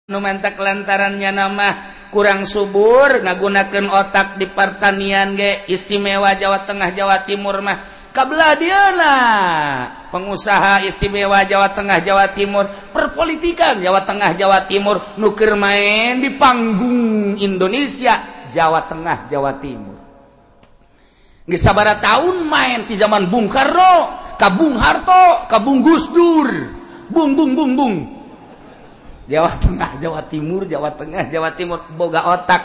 Numantak lantarannya nama kurang subur ngagunakeun otak di pertanian ge istimewa Jawa Tengah Jawa Timur mah kabelah dieuna pengusaha istimewa Jawa Tengah Jawa Timur perpolitikan Jawa Tengah Jawa Timur nu keur main di panggung Indonesia Jawa Tengah Jawa Timur geus sabaraha taun main ti zaman Bung Karno ka Bung Harto ka Bung Gus Dur bung Jawa Tengah Jawa Timur Jawa Tengah Jawa Timur boga otak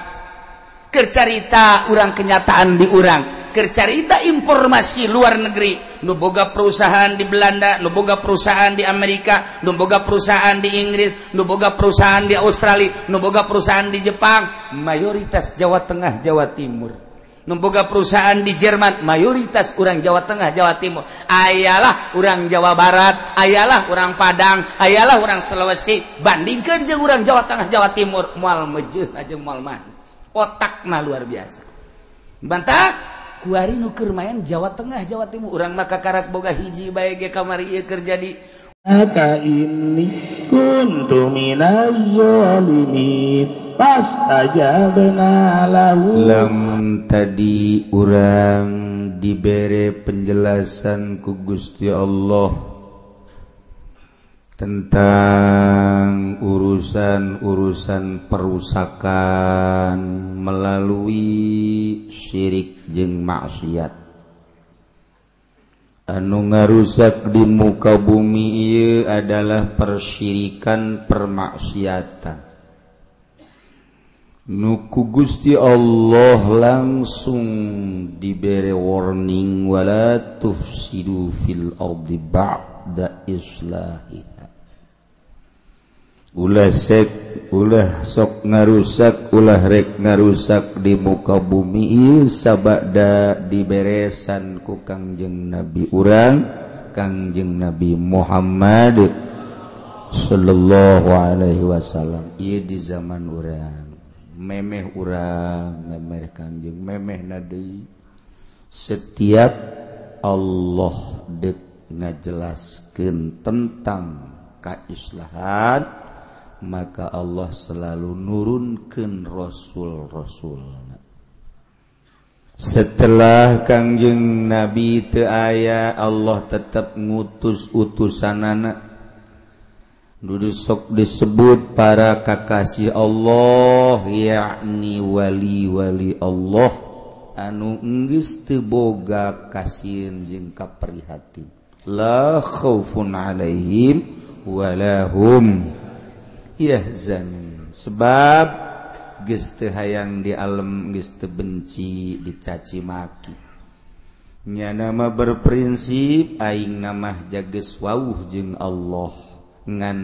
kercarita urang kenyataan di urang kercarita informasi luar negeri nu boga perusahaan di Belanda nu boga perusahaan di Amerika nu boga perusahaan di Inggris nu boga perusahaan di Australia nu boga perusahaan di Jepang mayoritas Jawa Tengah Jawa Timur nu boga perusahaan di Jerman mayoritas urang Jawa Tengah Jawa Timur ayalah urang Jawa Barat ayalah urang Padang ayalah urang Sulawesi bandingkeun jeung urang Jawa Tengah Jawa Timur moal meujeun jeung moal mah otakna luar biasa bantah kuari nu keur main Jawa Tengah Jawa Timur urang mah kakarak boga hiji bae ge kamari ieu keur jadi maka ini kuntu minaz zalimin fastajabna lahu lam tadi urang dibere penjelasan ku Gusti Allah tentang urusan-urusan perusakan melalui syirik jeung maksiat anu ngarusak di muka bumi ieu adalah persyirikan permaksiatan nuku Gusti Allah langsung diberi warning wala tufsidu fil ardi ba'da islahiha ulah sok ngarusak ulah rek ngarusak di muka bumi ieu sabada diberesan ku Kangjeng Nabi urang Kangjeng Nabi Muhammad sallallahu alaihi wasallam ieu di zaman urang memeh urang memeh Kangjeng memeh nadi setiap Allah dek ngajelaskeun tentang kaislahan maka Allah selalu nurunkeun rasul-rasulna setelah Kangjeng Nabi teu aya Allah tetap ngutus utusanana dudu sok disebut para kakasih Allah yakni wali-wali Allah anu geus teu boga kasieun jeung kaprihatin la khaufun alaihim wala hum yahzanun sebab geus teu hayang di alam geus teu benci dicaci maki nya nama berprinsip aing namah jageus wawuh jeung Allah ngan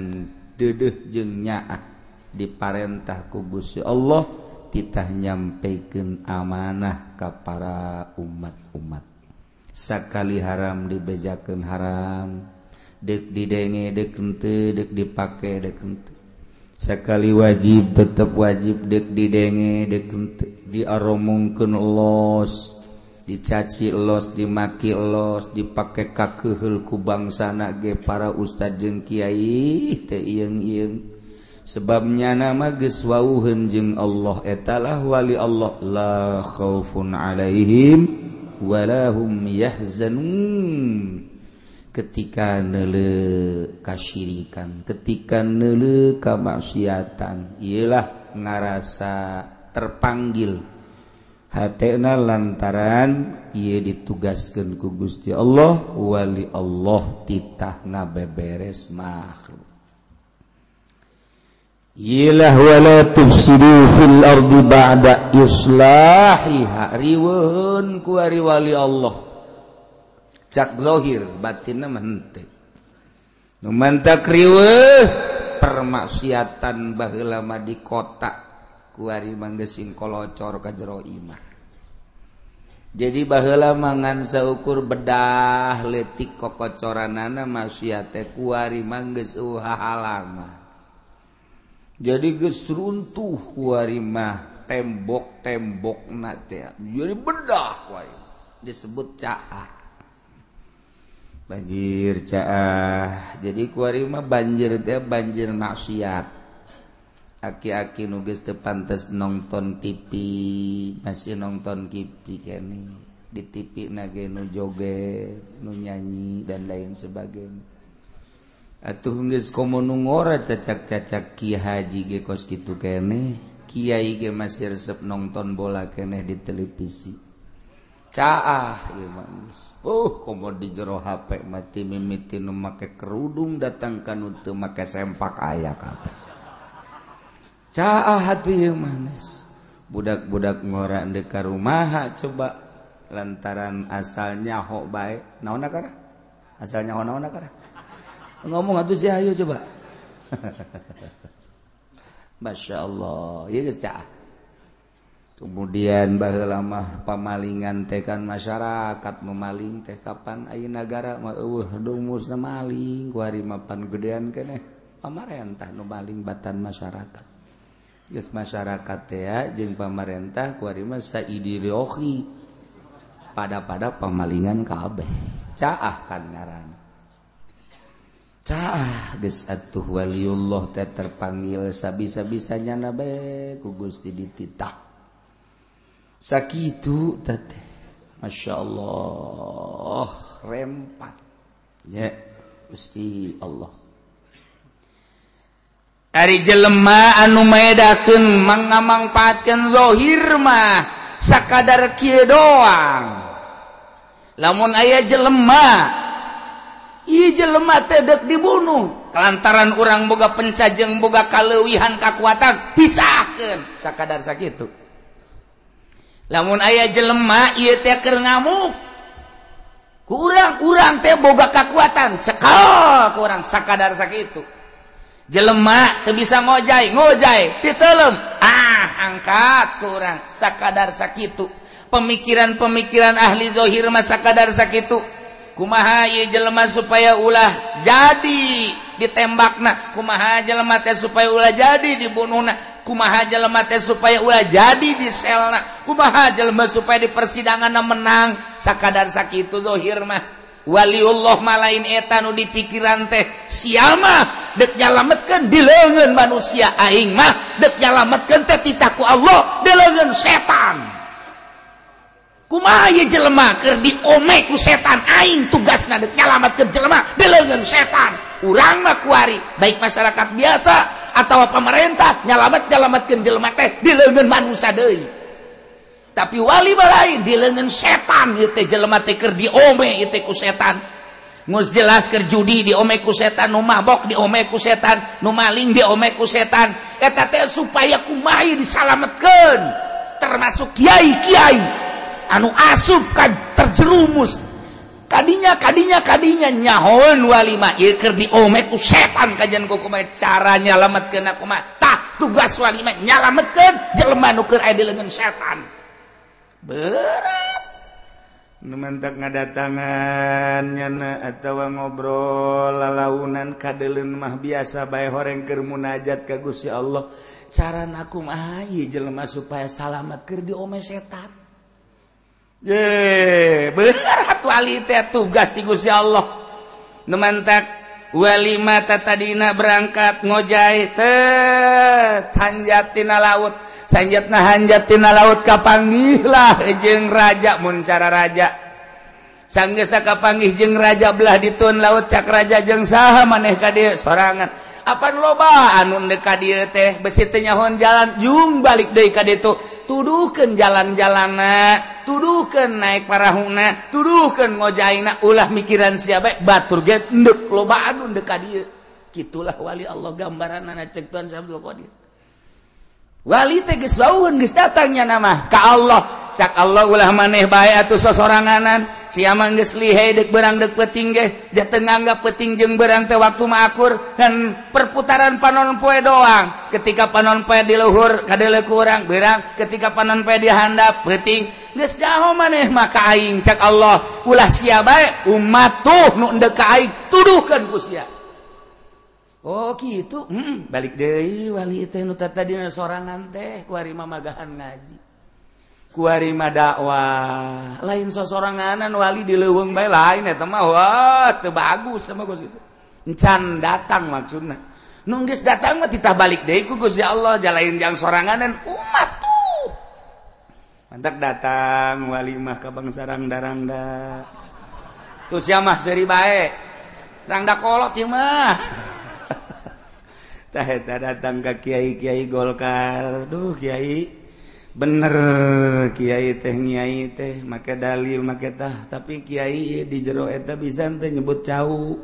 deudeuh jeung nyaah diparentah ku Gusti Allah titah nyampikeun amanah ka para umat-umat sakali haram dibejakeun haram deuk didenge deuk henteu deuk dipake deuk henteu sakali wajib tetep wajib deuk didenge deuk henteu diaromongkeun los dicaci los dimaki los dipake kakeuheul ku bangsana ge para ustad jeung kiai teu ieung-ieung sebabnya nama geus wawuheun jeung Allah etalah wali Allah la khaufun alaihim wala hum yahzanun ketika neuleuh kasyirikan ketika neuleuh kamaksiatan ieulah ngarasa terpanggil hatena lantaran ieu ditugaskeun ku Gusti Allah wali Allah titah ngabeberes makhluk iyalah wala tufsidu fil ardi ba'da islahiha riweuheun ku ari wali Allah cak zahir batinna mah henteu nu mantak riweuh permaksiatan baheula mah di kota kuari manggesin kolocor ka jero imah jadi baheula mangan saukur bedah leutik kokocoranana maksiat teh kuari manggeus halalama jadi geus runtuh kuari mah tembok-tembokna teh jadi bedah kuari disebut caah banjir caah. Jadi kuari mah banjir teh banjir maksiat. aki-aki nugas pantes nonton TV masih nonton TV kene di TV nage nu joget nu nyanyi dan lain sebagainya atuh geus komo nu ngora cacak-cacak Ki Haji ge kos kitu kene kiai ge masih resep nonton bola kene di televisi caah ieu mah komo di jero HP mati mimiti nu make kerudung datang ka nu teu make sempak aya kabeh caah atuh ieu mah budak-budak ngora endeu ka rumaha coba lantaran asalnya ho bae naonna kara asalnya ho naonna kara ngomong atuh si ayo coba Masya Allah ieu geus caah kemudian baheula mah pamalingan teh kan masyarakat memaling teh kapan aya nagara mah eueuh dumusna maling ku ari mapan gedean keneh pamarentah nu maling batan masyarakat geus masyarakat teh jeung pamarentah ku ari mah saideologi pada pamalingan kabeh caah kan ngaran caah geus atuh waliullah teh terpanggil sabisa-bisanya nabe ku Gusti dititah sakitu teh masyaallah rempat nya Gusti Allah ari jelema anu maedakeun mangmangpaatkeun zahir mah sakadar kieu doang lamun aya jelema ieu jelema teh deuk dibunuh kelantaran urang boga pencajeng boga kaleuwihan kakuatan pisahkeun sakadar sakitu lamun aya jelema ieu teh keur ngamuk ku urang teh boga kakuatan cekal ku urang sakadar sakitu jelema teu bisa ngojay titeulem angkat ku urang sakadar sakitu pemikiran-pemikiran ahli zahir mah sakadar sakitu kumaha ieu jelema supaya ulah jadi ditembakna kumaha jelema teh supaya ulah jadi dibunuhna kumaha jelema teh supaya ulah jadi diselna kumaha jelema supaya di persidanganna menang sakadar sakitu zahir mah waliullah mah lain eta nu dipikiran teh sia mah deuk nyalametkeun di leungeun manusia aing mah deuk nyalametkeun teh titaku Allah di leungeun setan kumaha ieu jelema keur diome ku setan aing tugasna deuk nyalametkeun jelema di leungeun setan urang mah kuari baik masyarakat biasa atawa pemerintah nyalametkeun jelema teh di leungeun manusia deui tapi wali mah lain di leungeun setan ieu teh jelema teh keur diome ieu teh ku setan geus jelas keur judi diome ku setan nu mabok diome ku setan nu maling diome ku setan eta teh supaya kumaha disalametkeun termasuk kiai-kiai anu asup kan terjerumus kadinya nyahoeun wali mah ieu keur diome ku setan kajian kumaha cara nyalametkeun kumaha tah tugas wali mah nyalametkeun jelema nu keur aya di leungeun setan berat nu mentak ngadatangan nyana atawa ngobrol lalaunan kadeuleun mah biasa bae horeng keur munajat ka Gusti Allah carana kumaha ieu jelema supaya salamet keur diome setan berat wali teh tugas ti Gusti Allah nu mantak wali mah tadina berangkat ngojay teh hanjat tina laut sanjatna hanjat tina laut kapanggih lah jeung raja mun cara raja sanggeus kapanggih jeung raja belah ditun laut cak raja jeung saha maneh ka dieu sorangan apan loba anu deuk ka dieu teh besi teh nyahoan jalan jung balik deui ka ditu tuduhkeun jalan-jalanna tuduhkeun naik parahuna tuduhkeun ngojaina ulah mikiran sia bae batur ge endek loba anu endek ka dieu kitulah wali Allah gambaranna cek Tuhan Abdul Qadir wali teh geus baueun geus datang nya nama ka Allah cak Allah ulah maneh bae atuh sosoranganan sia mah geus lihai deuk beurang deuk peuting ge da teu nganggap peuting jeung beurang teh waktu mah akur dan perputaran panon poe doang ketika panon poe di luhur kadeuleuk ku urang beurang ketika panon poe di handap peuting geus jaho maneh mah ka aing cak Allah ulah sia bae umat tuh nu endek ka aing tuduhkeun ku sia oh kitu balik deui wali teh nu tadina sorangan teh ku ari mamagahan ngaji ku ari dakwah lain sosoranganan wali di leuweung bae lain eta mah wah teu bagus sama geus kitu encan datang maksudna nunggis datang mah titah balik deui ku Gusti Allah jalain jang soranganan umat tuh mantak datang walimah ka Bang Sarang Darangda tuh sia mah seuri bae rangda kolot ieu mah tah eta datang ka kiai-kiai Golkar duh kiai bener kiai teh nyai teh make dalil make tah tapi kiai di jero eta bisa teh nyebut cau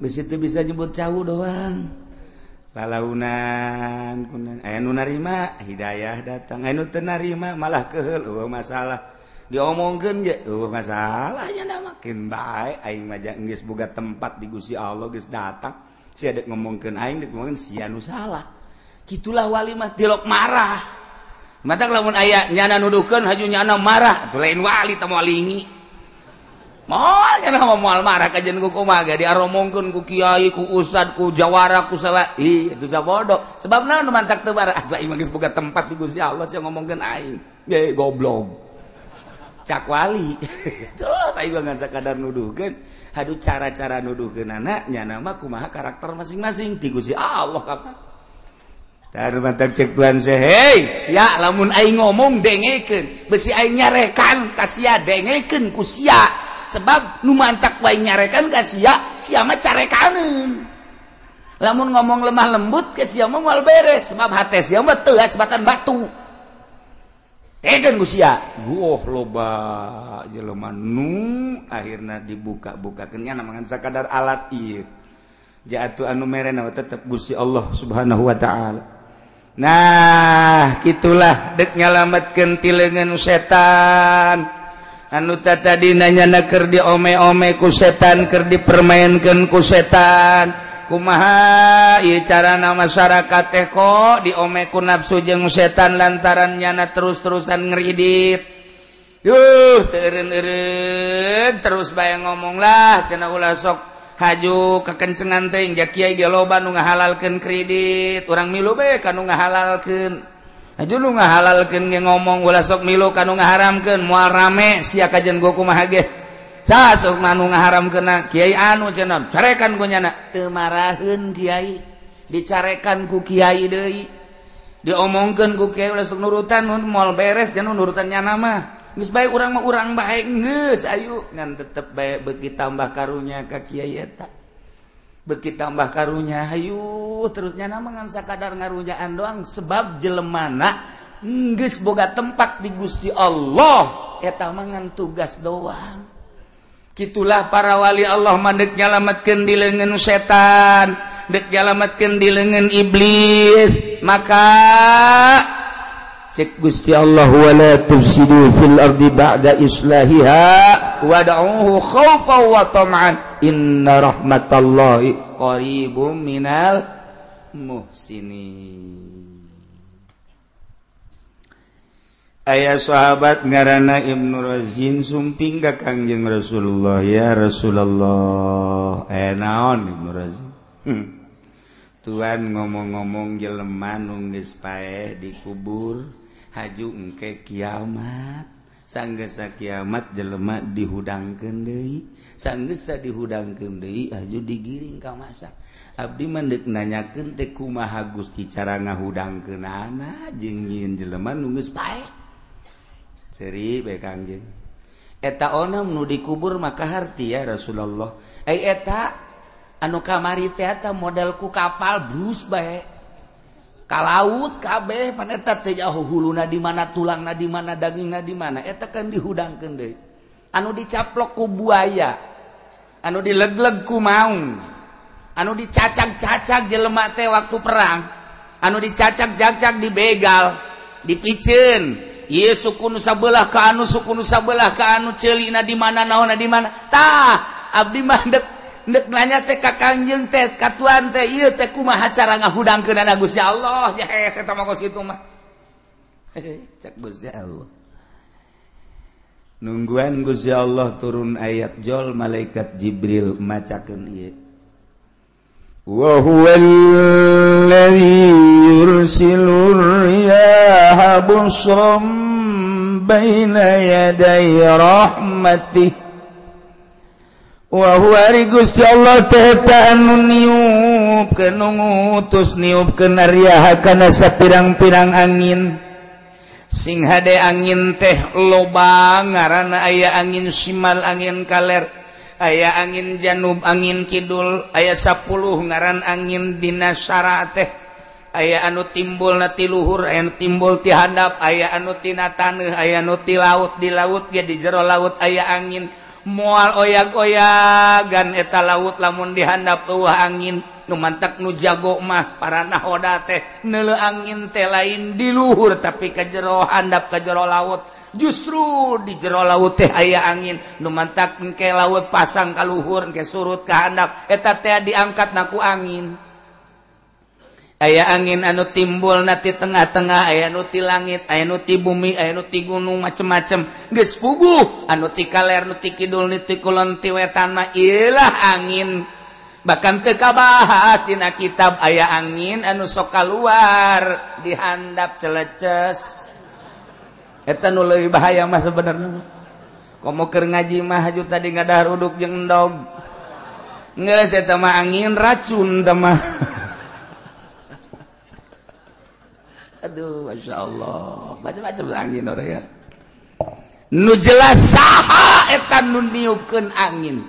geus teu bisa nyebut cau doang lalaunan kunaon aya nu narima hidayah datang aya nu teu narima malah keheul eueuh masalah diomongkeun ge eueuh masalah nya da makin bae aing mah geus boga tempat di Gusti Allah geus datang sia dek ngomongkeun aing dek ngomongkeun sia nu salah kitulah wali mah tilok marah matak lamun aya nyana nuduhkeun haju nyana marah teu lain wali teh moal lingi moal nyana moal marah kajen ku kumaha diaromongkeun ku kiai ku ustad ku jawara ku salah ih itu sabodo sebab naon nu mantak teu marah aing mah geus boga tempat di Gusti Allah sia ngomongkeun aing ge goblok cak wali terus aing mah sakadar nuduhkeun hadu cara-cara nuduhkeunana nyana mah kumaha karakter masing-masing ti Gusti Allah kapan tah mantak cek tuan se hei sia lamun aing ngomong dengekeun besi aing nyarekan ka sia dengekeun ku sia sebab nu mantak wae nyarekan ka sia sia mah carekaneun lamun ngomong lemah lembut ke sia mah moal beres sebab hate sia mah teu asbatan batu dengekeun ku sia loba jelema nu akhirna dibuka-bukakeun nya namangan sakadar alat ieu jaatu anu merena tetep Gusti Allah Subhanahu wa taala. Nah gitulah dek nyalametkeun ti leungeun setan anu tadi nanya keur diome-ome ku setan keur dipermainkeun ku setan kumaha ieu carana masyarakat teh kok diome ku nafsu jeung setan lantaran nyana terus-terusan ngridit teu eureun terus bae ngomong lah cenah ulah sok haju kekencengan teh jak kiai ge loba nu ngahalalkeun kredit urang milu bae kanu ngahalalkeun haju nu ngahalalkeun ge ngomong ulah sok milu kanu ngaharamkeun moal rame sia kajen gua kumaha ge sa sok manu ngaharamkeunna kiai anu cenah carekan ku nyana teu maraheun kiai dicarekan ku kiai deui diomongkeun ku kiai ulah sok nurutan moal beres jeung nurutan nyana mah geus bae urang mah urang bae geus ayu ngan tetep bae beuki tambah karunya ka kiai eta beuki tambah karunya hayu terus nyana mah ngan sakadar ngarujaan doang sebab jelemana geus boga tempat di Gusti Allah eta mah ngan tugas doang kitulah para wali Allah mandek nyalametkeun di leungeun setan dek nyalametkeun di leungeun iblis maka cek Gusti Allah wala tufsidu fil ardi ba'da islahiha wad'uhu khaufan wa tam'an inna rahmatallahi qaribum minal muhsinin. Aya sahabat ngaranna Ibnu Razin sumping ka Kangjeng Rasulullah ya Rasulullah naon Ibnu Razin Tuhan ngomong-ngomong jelema nu geus paeh dikubur haju engke kiamat sanggeus kiamat jelema dihudangkeun deui sanggeus dihudangkeun deui haju digiring ka masak abdi mandek nanyakeun teh kumaha Gusti cara ngahudangkeunana jeung nyieun jelema nu geus paeh seuri bae Kangjeng eta onam nu dikubur maka harti ya Rasulullah eta anu kamari teh eta model ku kapal brus bae ka laut kabeh pan eta teh jauh huluna di mana tulangna di mana dagingna di mana eta kan dihudangkeun deui anu dicaplok ku buaya anu dilegleg ku maung anu dicacag-cacag jelema teh waktu perang anu dicacag-cacag di begal dipiceun ieu suku nu sabelah ka anu suku nu sabelah ka anu ceulina di mana naonna di mana tah abdi mah ndek nanya teh ka Kangjeng teh ka tuan teh ieu teh kumaha cara ngahudangkeunana Gusti Allah nya hese eta mah kos kitu mah cak Gusti Allah nungguan Gusti Allah turun ayat jol malaikat Jibril macakeun ieu wa huwallazi yursilur riyaha busram baina yaday rahmatih wa huwa Gusti Allah teh anu niupkeun ngutus niupkeun ariyaha kana sapirang-pirang angin sing hade angin teh loba ngaranna aya angin simal angin kaler aya angin janub angin kidul aya 10 ngaran angin dina syara teh aya anu timbul na ti luhur aya anu timbul ti handap aya anu tina taneuh aya anu ti laut di laut ge di jero laut aya angin moal oyag-oyagan eta laut lamun dihandap eueuh angin nu mantak nu jago mah para nahoda teh neuleuh angin teh lain di luhur tapi ka jero handap ka jero laut justru di jero laut teh aya angin nu mantak engke laut pasang ka luhur engke surut ka handap eta teh diangkat na ku angin aya angin anu timbul na ti tengah-tengah aya anu ti langit aya anu ti bumi aya anu ti gunung macem-macem geus puguh anu ti kaler anu ti kidul anu ti kulon ti wetan mah ieulah angin bahkan teu kabahas dina kitab aya angin anu sok kaluar di handap celeces eta nu leuwih bahaya mah sabenerna komo keur ngaji mah haju tadi ngadahar uduk jeung endog geus eta mah angin racun teh mah aduh Masya Allah macam-macam angin orang ya nu jelas saha eta nu niupkeun angin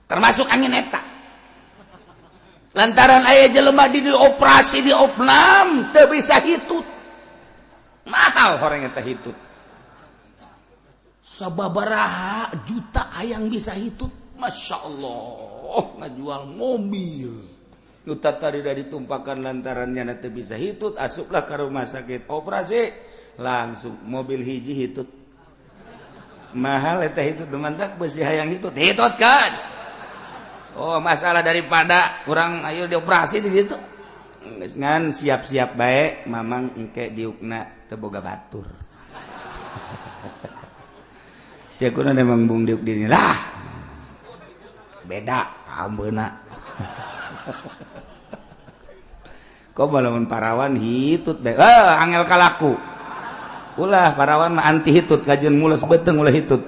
termasuk angin eta lantaran aya jelema di operasi di opnam teu bisa hitut mahal horeng eta hitut sababaraha juta hayang bisa hitut Masya Allah ngajual mobil nu tatarida ditumpakan lantarannya nanti bisa hitut asuplah ke rumah sakit operasi langsung mobil hiji hitut mahal eta hitut demantak besi hayang hitut kan oh masalah daripada kurang ayo dioperasi di situ ngan siap-siap baik mamang engke diukna teu boga batur sia kuna memang bung diuk dini lah beda kambeuna kok balamun parawan hitut bae angel kalaku ulah parawan mah anti hitut kajeun mules beteung ulah hitut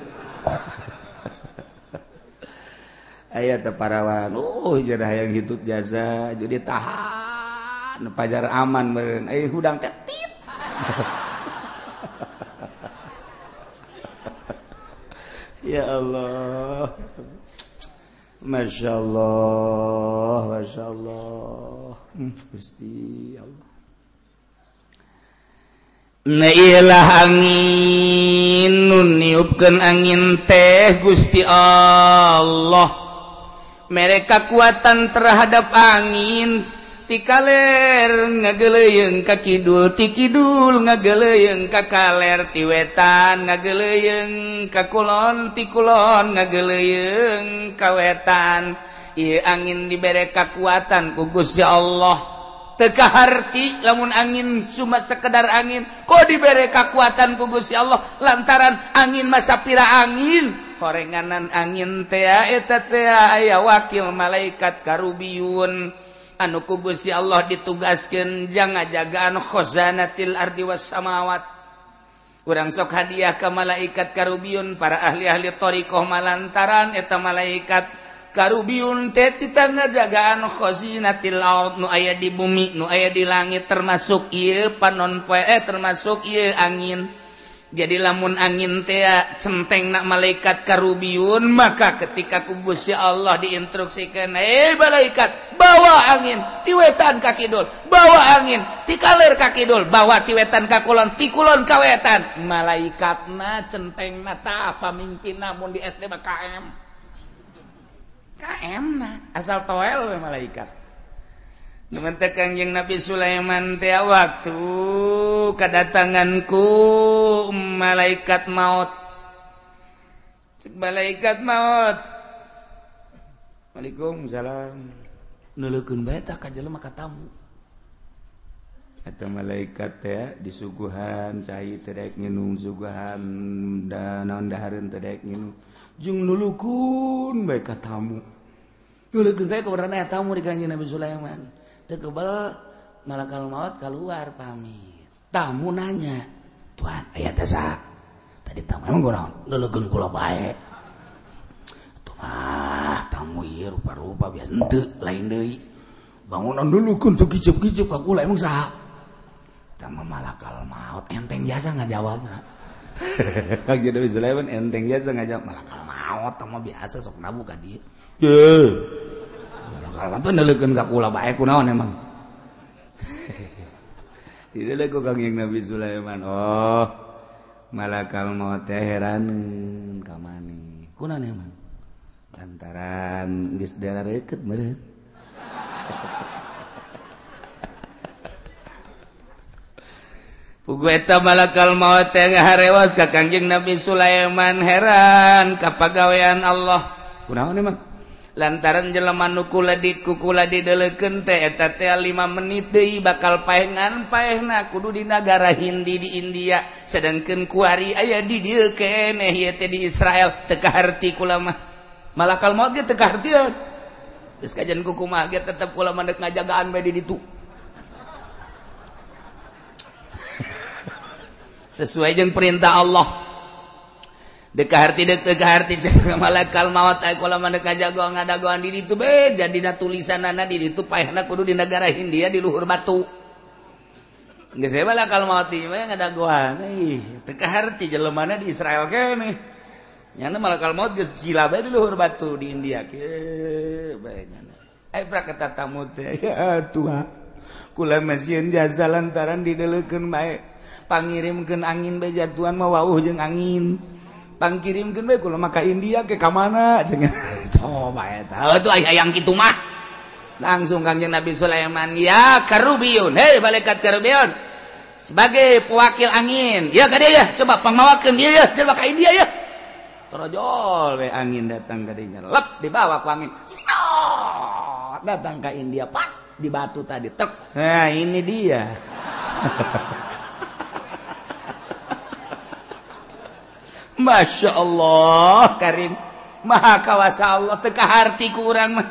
aya teh parawan jadah hayang hitut jasa jadi tahan pajar aman meureun hudang teh tit ya Allah Masya Allah Masya Allah Gusti Allah na ilah angin nun niupkeun angin teh Gusti Allah mereka kekuatan terhadap angin ti kaler ngageleyeung ka kidul ti kidul ngageleyeung ka kaler ti wetan ngageleyeung ka kulon ti kulon ngageleyeung ka wetan ieu angin dibere kekuatan ku Gusti Allah teu kaharti lamun angin cuma sekedar angin kok dibere kekuatan ku Gusti Allah lantaran angin mah sapira angin horenganan angin teh eta teh aya wakil malaikat karubiyun anu ku Gusti Allah ditugaskeun jang ngajagaan khazanatil ardi was samawat urang sok hadiah ka malaikat karubiyun para ahli-ahli thariqah malantaran eta malaikat karubiyun teh tita ngajagaan khazinatil ard nu aya di bumi nu aya di langit termasuk ieu panon poe termasuk ieu angin jadi lamun angin teh centeng nak malaikat karubiyun maka ketika ku Gusti Allah diinstruksikeun malaikat bawa angin ti wetan ka kidul bawa angin ti kaler ka kidul bawa ti wetan ka kulon ti kulon ka wetan malaikatna centengna tah pamimpinna mun di SD mah KM na asal toel we malaikat Numantek Kangjeng Nabi Sulaiman teh waktu kedatanganku malaikat maut. Cek malaikat maut. Waalaikumsalam. Neuleukeun bae tah ka jelema ka tamu. Eta malaikat teh disuguhan cai teh daek nginum suguhan da naon dahareun teh daek nginum. Jeung nulukun bae ka tamu. Nulukun bae ka urang tamu di Kangjeng Nabi Sulaiman. Tekebal malakal maut keluar pamit. Tamu nanya, Tuhan, aya teh saha? Tadi tamu emang kunaon? Leulegeun kula bae. Tuhan tamu ieu rupa-rupa biasa henteu lain deui bangunan dulu kun tuh kicep-kicep ka kula emang saha tah malakal maut enteng biasa ngajawabna Kang Nabi Sulaiman enteng biasa ngajawab malakal maut tah mah biasa sok nabu ka dieu ye malakal maut neuleukeun ka kula bae kunaon emang dideuleuh ku Kang Nabi Sulaiman oh malakal maut teh heraneun ka maneh kunaon emang lantaran geus dareukeut meureun pugu eta malakal maut teh ngaharewas ka Kangjeng Nabi Sulaiman heran ka pagawean Allah kunaon emang lantaran jelema nu kula dideuleukeun teh eta teh 5 menit deui bakal paengan paehna kudu di nagara Hindi di India sedangkeun kuari aya di dieu keneh ieu teh di Israel teu kaharti kula mah malakal maut ge teu kahartieun geus kajian ku kumaha ge tetep kula mandek ngajagaan bae di ditu sesuai jeung perintah Allah dekaharti malakal maut aya kula mandek ngajagoan ngadagoan di ditu be jadina tulisanana di ditu paehna kudu di negara Hindia di luhur batu geus we malakal maut ieu mah ngadagoan teu kaharti jelemana di Israel keneh nyana malakal maut geus cila bae di luhur batu di India ke bae nyana ai prakata tamu teh ya Tuhan kula masieun jasa lantaran dideuleukeun bae pangirimkeun angin bae jatuhan mah wauh jeung angin pangkirimkeun bae kula maka India ke ka mana cenah coba eta atuh hayang kitu mah langsung Kangjeng Nabi Sulaiman ya Karubiyun hei malaikat Karubiyun sebagai pewakil angin ya ka dieu ya coba pangmawakeun dieu ya coba ka India ya terojol we angin datang ka dinya lep dibawa ku angin siot datang ka India pas di batu tadi tek nah ini dia Masya Allah Karim maha kawasa Allah teu kaharti ku urang mah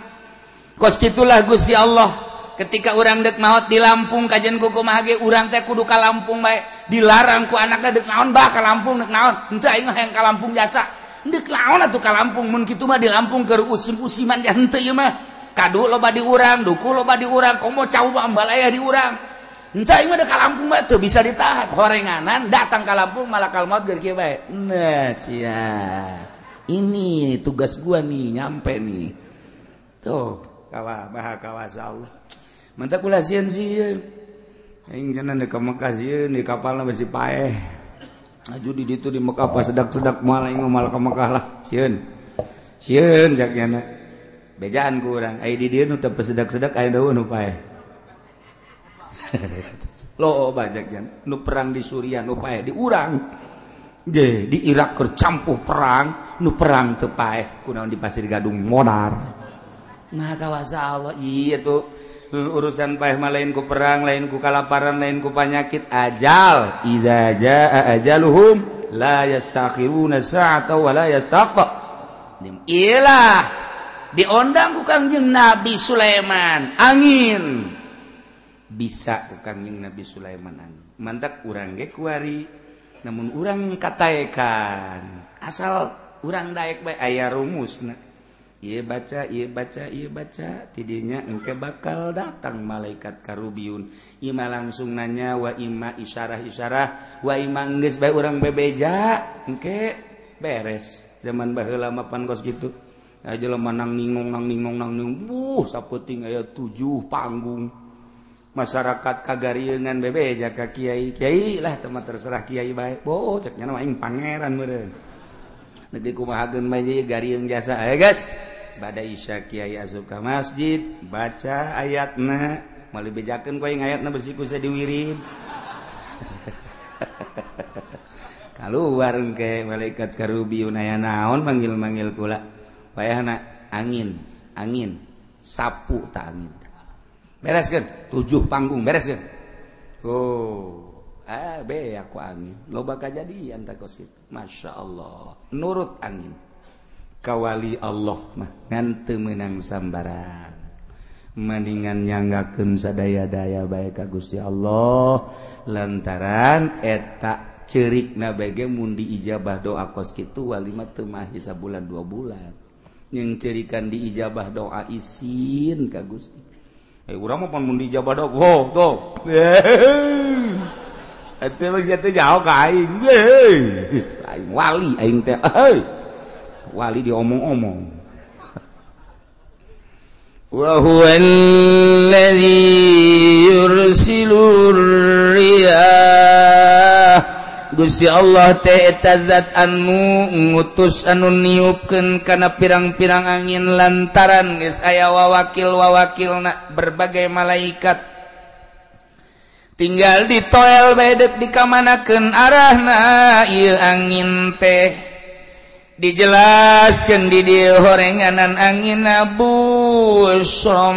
kos kitulah Gusti Allah ketika urang dek maot di Lampung kajian ku kumaha ge urang teh kudu ka Lampung bae dilarang ku anakna dek naon bah ka Lampung dek naon henteu aing hayang ka Lampung jasa dek naon atuh ka Lampung mun kitu mah di Lampung keur usim-usiman ya henteu ieu mah kadu loba di urang duku loba di urang komo cau ambal aya di urang entah ini ada ka Lampung mah tuh bisa ditahan horenganan datang ka Lampung malakal maut keur kieu bae nah sia ini tugas gua nih nyampe nih tuh kawa maha kawasa Allah mantap kula sieun aing cenah deuk ka Mekah sieun di kapalna masih paeh aju di ditu di Mekah pas sedak-sedak moal aing moal ka Mekah lah sieun jaknyana bejaan ku urang ai di dieu nu teu sedak-sedak aya daun nu paeh lo bajak jan nu perang di Suriah nu paeh di urang ge di Irak keur campuh perang nu perang teu paeh kunaon di Pasir Gadung modar nah kawasa Allah iya tuh urusan paeh mah lain ku perang lain ku kalaparan lain ku panyakit ajal idza jaa ajaluhum la yastakhiruna sa'ata wa la yastaqdim iyalah diondang ku Kangjeng Nabi Sulaiman angin bisa ku Kangjeng Nabi Sulaiman angin mantak urang ge kuari namun urang kataekan asal urang daek bae aya rumusna ieu baca tidinya engke bakal datang malaikat Karubiyun ima langsung nanya wa ima isyarah wa ima geus bae urang bebeja engke beres zaman baheula mah pan kos kitu jelema nang ningong sapeuting aya 7 panggung masyarakat kagarieunan bebeja ka kiai lah temat terserah kiai bae boh cek nya aing pangeran meureun negeri kumahageun bae garieung jasa aya guys bada isya kiai asup ka masjid baca ayatna meuli bejakeun ku aing ayatna besi ku diwirid kaluar engke malaikat Karubiyun aya naon manggil-manggil kula wayahna angin sapu ta angin bereskeun 7 panggung bereskeun be aku angin loba kajadian ta kos kitu masyaallah nurut angin kawali Allah mah ngan teu meunang sambaran mendingan nyanggakeun sadaya-daya bae ka Gusti Allah lantaran eta ceurikna bae ge mun diijabah doa kos kitu wali mah teu mah sabulan 2 bulan yang cerikan diijabah doa isin ka Gusti. Urang mah mun dijabah doa, oh tuh. Atuh mah sia teh jauh ka aing. Aing wali aing teh. Wali diomong-omong. Wa huwallazi yursilur riyah. Gusti Allah teh eta zat anu ngutus anu niupkeun kana pirang-pirang angin lantaran geus aya wawakil-wawakilna berbagai malaikat tinggal ditoel bae deuk dikamanakeun arahna ieu angin teh dijelaskeun di dieu horenganan angin busrom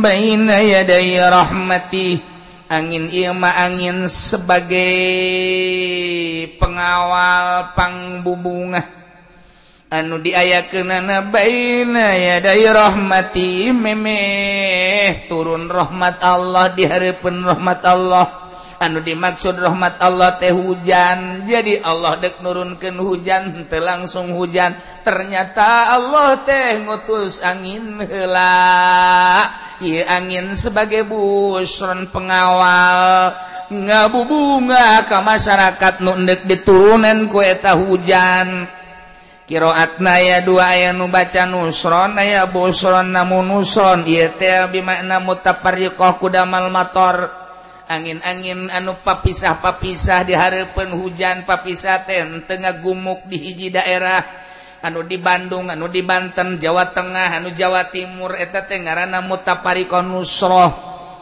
baina yaday rahmati. Angin ieu mah angin sebagai pengawal pangbubungah anu diayakeunana baina yaday rahmati memeh turun rahmat Allah di hareupeun rahmat Allah. Anu dimaksud rahmat Allah teh hujan. Jadi Allah dek nurunkeun hujan teu langsung hujan. Ternyata Allah teh ngutus angin heula. Ieu angin sebagai busron pengawal ngabubunga ka masyarakat nu endek diturunan ku eta hujan. Qiraatna aya dua, aya nu baca nusron aya busron. Namun nusron ieu teh bimakna mutafarriqah kudamal mator. Angin-angin anu papisah-papisah di hareupeun hujan papisah teh teu ngagumuk di hiji daerah. Anu di Bandung, anu di Banten, Jawa Tengah, anu Jawa Timur eta teh ngaranna mutafarriqah nusroh.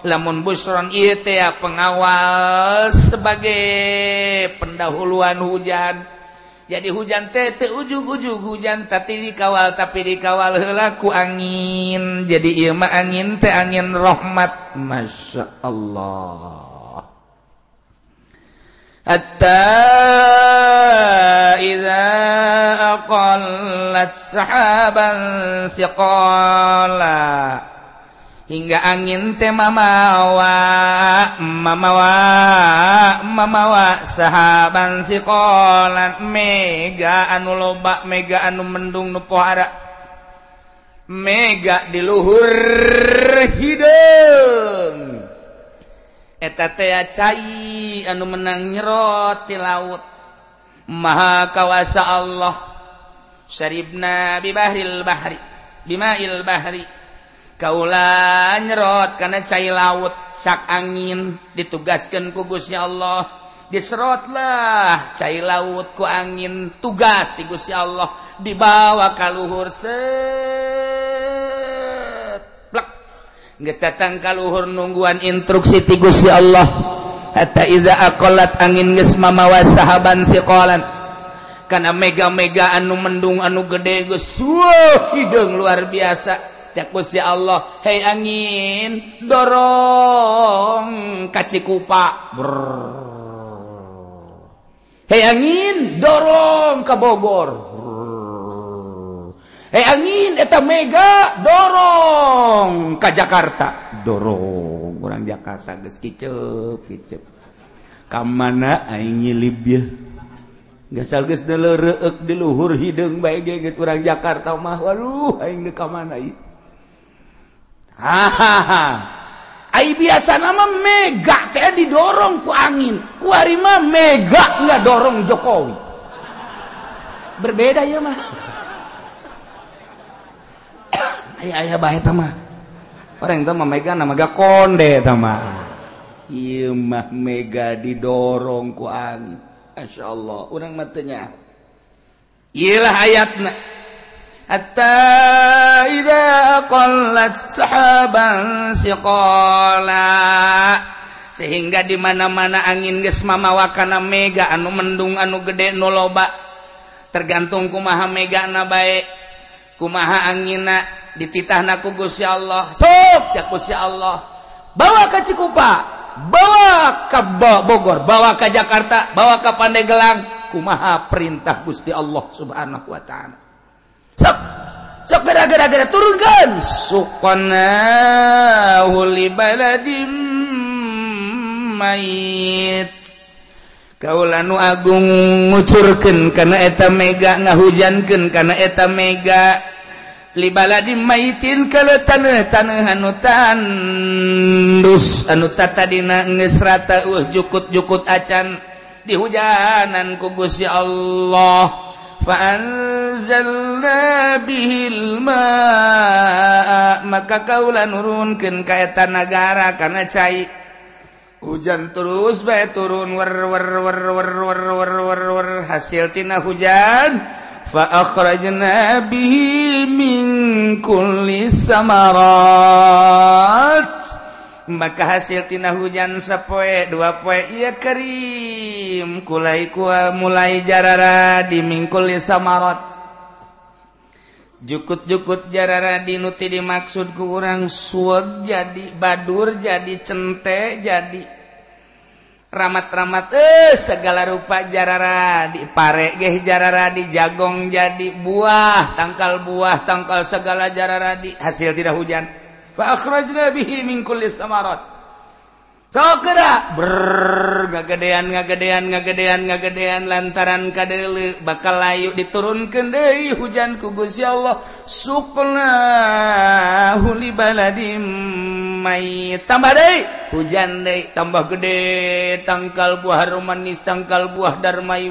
Lamun busron ieu teh pengawal sebagai pendahuluan hujan. Jadi hujan teh teu ujug-ujug hujan tapi dikawal heula ku angin. Jadi ieu mah angin teh angin rahmat. Masya Allah. Hatta idza aqallat sahaban thiqala. Hingga angin teh mamawa sahaban thiqalan mega anu loba, mega anu mendung nu pohara, mega di luhur hideung. Eta teh cai anu menang nyerot ti laut. Maha kawasa Allah syaribna bibahril bahri bima'il bahri. Kaula nyerot kana cai laut sak angin ditugaskeun ku Gusti Allah. Diserotlah cai laut ku angin, tugas ti Gusti Allah dibawa ka luhur geus datang ka luhur nungguan instruksi ti Gusti Allah. Hatta iza aqallat angin geus mamawa sahaban thiqalan kana mega-mega anu mendung anu gede geus hideung luar biasa. Cak Gusti Allah, hei angin dorong ka Cikupa. Hei angin dorong ka Bogor. Hei angin eta mega dorong ka Jakarta. Dorong urang Jakarta geus kiceup. Ka mana aing ngilib ye? Gasal geus deleureuk di luhur hideung bae ge geus urang Jakarta mah. Waduh aing teu ka mana ieu? Ai biasa nama mega teh didorong ku angin, ku ari mah mega nggak dorong Jokowi. Berbeda ya mah. Ayah bae tah mah. Orang teh mah mega na mega konde tah mah. Ieu mah mega didorong ku angin. Masyaallah, urang mah teu nya. Ieulah ayatna. Hatta idza qallat sahaban thiqala. Sehingga di mana-mana angin geus mamawa kana mega anu mendung anu gede nu loba. Tergantung kumaha megana bae, kumaha anginna dititahna ku Gusti Allah. Sok cak Gusti Allah. Bawa ka Cikupa, bawa ka Bogor, bawa ka Jakarta, bawa ka Pandeglang. Kumaha perintah Gusti Allah Subhanahu wa taala. Sok gara-gara turunkan suqana li baladim mayit. Kaula nu agung ngucurkeun kana eta mega, ngahujankeun kana eta mega li baladin maitin kalau taneuh anu tandus anu tatadina geus rata jukut-jukut acan dihujanan ku Gusti Allah fa anzalna bihil ma maka kaula nurunkeun ka eta nagara kana cai hujan terus bae turun wer hasil tina hujan fa akhrajna bihi min kulli samarat maka hasil tina hujan sapoe dua poe ieu karim kulai mulai jarara di min kulli samarat jukut-jukut jarara di nuti dimaksud ku urang sueg jadi badur jadi cente jadi ramat-ramat segala rupa jarara di pare geh jarara di jagong jadi buah tangkal segala jarara di hasil tidak hujan fa akhrajna bihi min kulli samarat sokera ngagedean lantaran kadeuleu bakal layu diturunkeun deui hujan ku Gusti Allah suqna huli baladim mayit tambah deui hujan deui tambah gede tangkal buah harum manis tangkal buah darmayu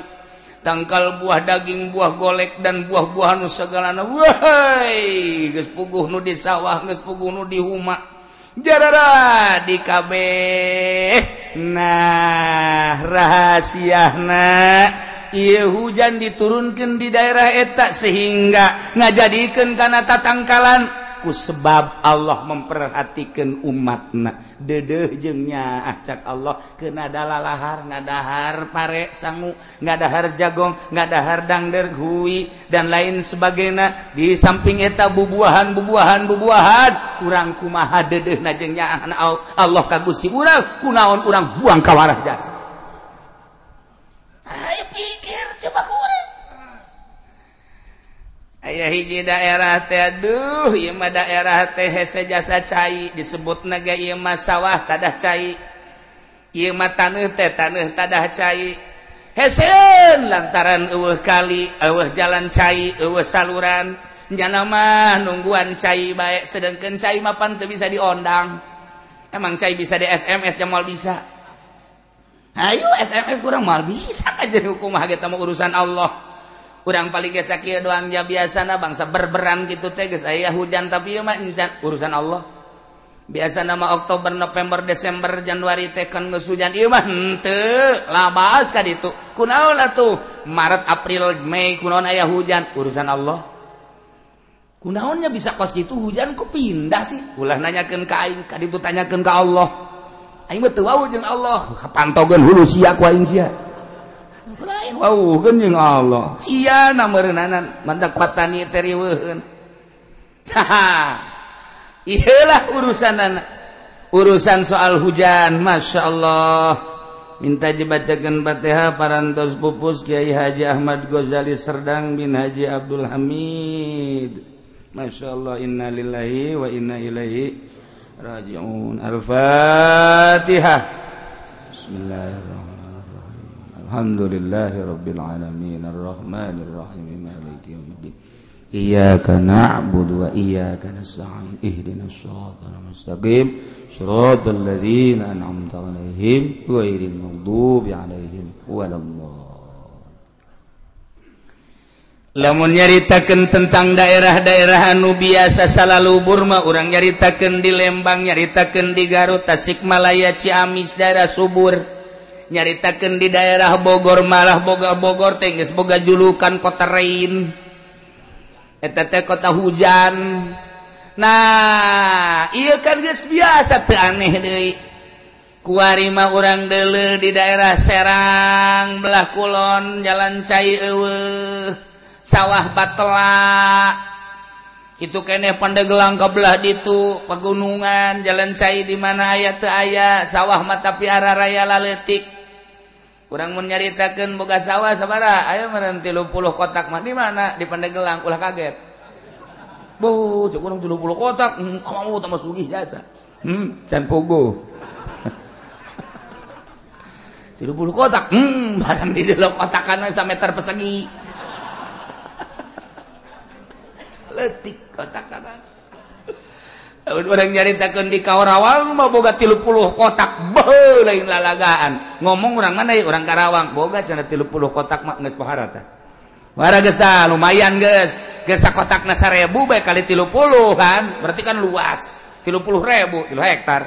tangkal buah daging buah golek dan buah-buahan nu sagalana wahai geus puguh nu di sawah geus puguh nu di huma jarara di kabeh nah rahasiana ieu hujan diturunkeun di daerah eta sehingga ngajadikeun kana tatangkalan ku sebab Allah memperhatikeun umatna deudeuh jeung nya acak Allah keuna dalalahar ngadahar pare sangu ngadahar jagong ngadahar dangder hui dan lain sebagainya di samping eta bubuahan kurang kumaha deudeuhna jeung nya Allah ka Gusti urang kunaon urang buang ka warah jasa ayo pikir coba kurang aya hiji daerah teh aduh ieu mah daerah teh hese jasa cai disebutna ge ieu mah sawah tadah cai ieu mah taneuh tadah cai heseen lantaran eueuh kali eueuh jalan cai eueuh saluran nyana mah nungguan cai bae sedengkeun cai mah pan teu bisa diondang emang cai bisa di SMS jamal bisa ayo SMS kurang mal bisa aja hukum ge teh urusan Allah urang paling geus sakieu doang ja biasana bangsa berberan kitu teh geus aya hujan tapi ieu mah encan urusan Allah. Biasana mah Oktober, November, Desember, Januari teh kan geus hujan ieu mah henteu labas ka ditu. Kunaon atuh Maret, April, Mei kunaon aya hujan urusan Allah. Kunaonnya bisa kos kitu hujan kok pindah sih? Ulah nanyakeun ka aing, ka ditu tanyakeun ka Allah. Aing mah teu wau jeung Allah, kapantogeun hulu sia ku aing sia. Lain wauhkeun jeung Allah sia nameureunana mantak patani teh riweuheun iyalah urusan soal hujan masyaallah minta dibacakeun Fatihah parantos pupus Kiai Haji Ahmad Ghazali Serdang bin Haji Abdul Hamid masyaallah inna lillahi wa inna ilaihi raji'un al-Fatihah bismillahirrahmanirrahim alhamdulillahi rabbil alamin arrahmanir rahim maliki yaumiddin iyyaka na'budu wa iyyaka nasta'in ihdinas siratal mustaqim siratal ladzina an'amta 'alaihim ghairil maghdubi 'alaihim waladdallin. Lamun nyaritakeun tentang daerah-daerah anu biasa salalubur mah urang nyaritakeun di Lembang nyaritakeun di Garut Tasikmalaya Ciamis daerah subur nyaritakeun di daerah Bogor malah Bogor teh geus boga julukan kota rain eta teh kota hujan nah ieu kan geus biasa teu aneh deui kuari mah urang deuleu di daerah Serang belah kulon jalan cai eueuh sawah Batela itu keneh Pandeglang ka belah ditu pegunungan jalan cai di mana aya teu aya sawah mah tapi araraya laleutik urang mun nyaritakeun boga sawah sabaraha aya meureun 30 kotak mah di mana di Pandeglang ulah kaget boh cek urang 30 kotak mau tambah sugih jasa can pogo 30 kotak barang di delok kotakan sameter persegi leutik kotak orang nyaritakeun di Karawang mah boga 30 kotak lain lalagaan ngomong orang mana ya orang Karawang boga cenah 30 kotak mah geus pohara tah wara geus tah lumayan geus sakotakna 1000 bae kali 30 kan berarti kan luas 30.000 3 hektar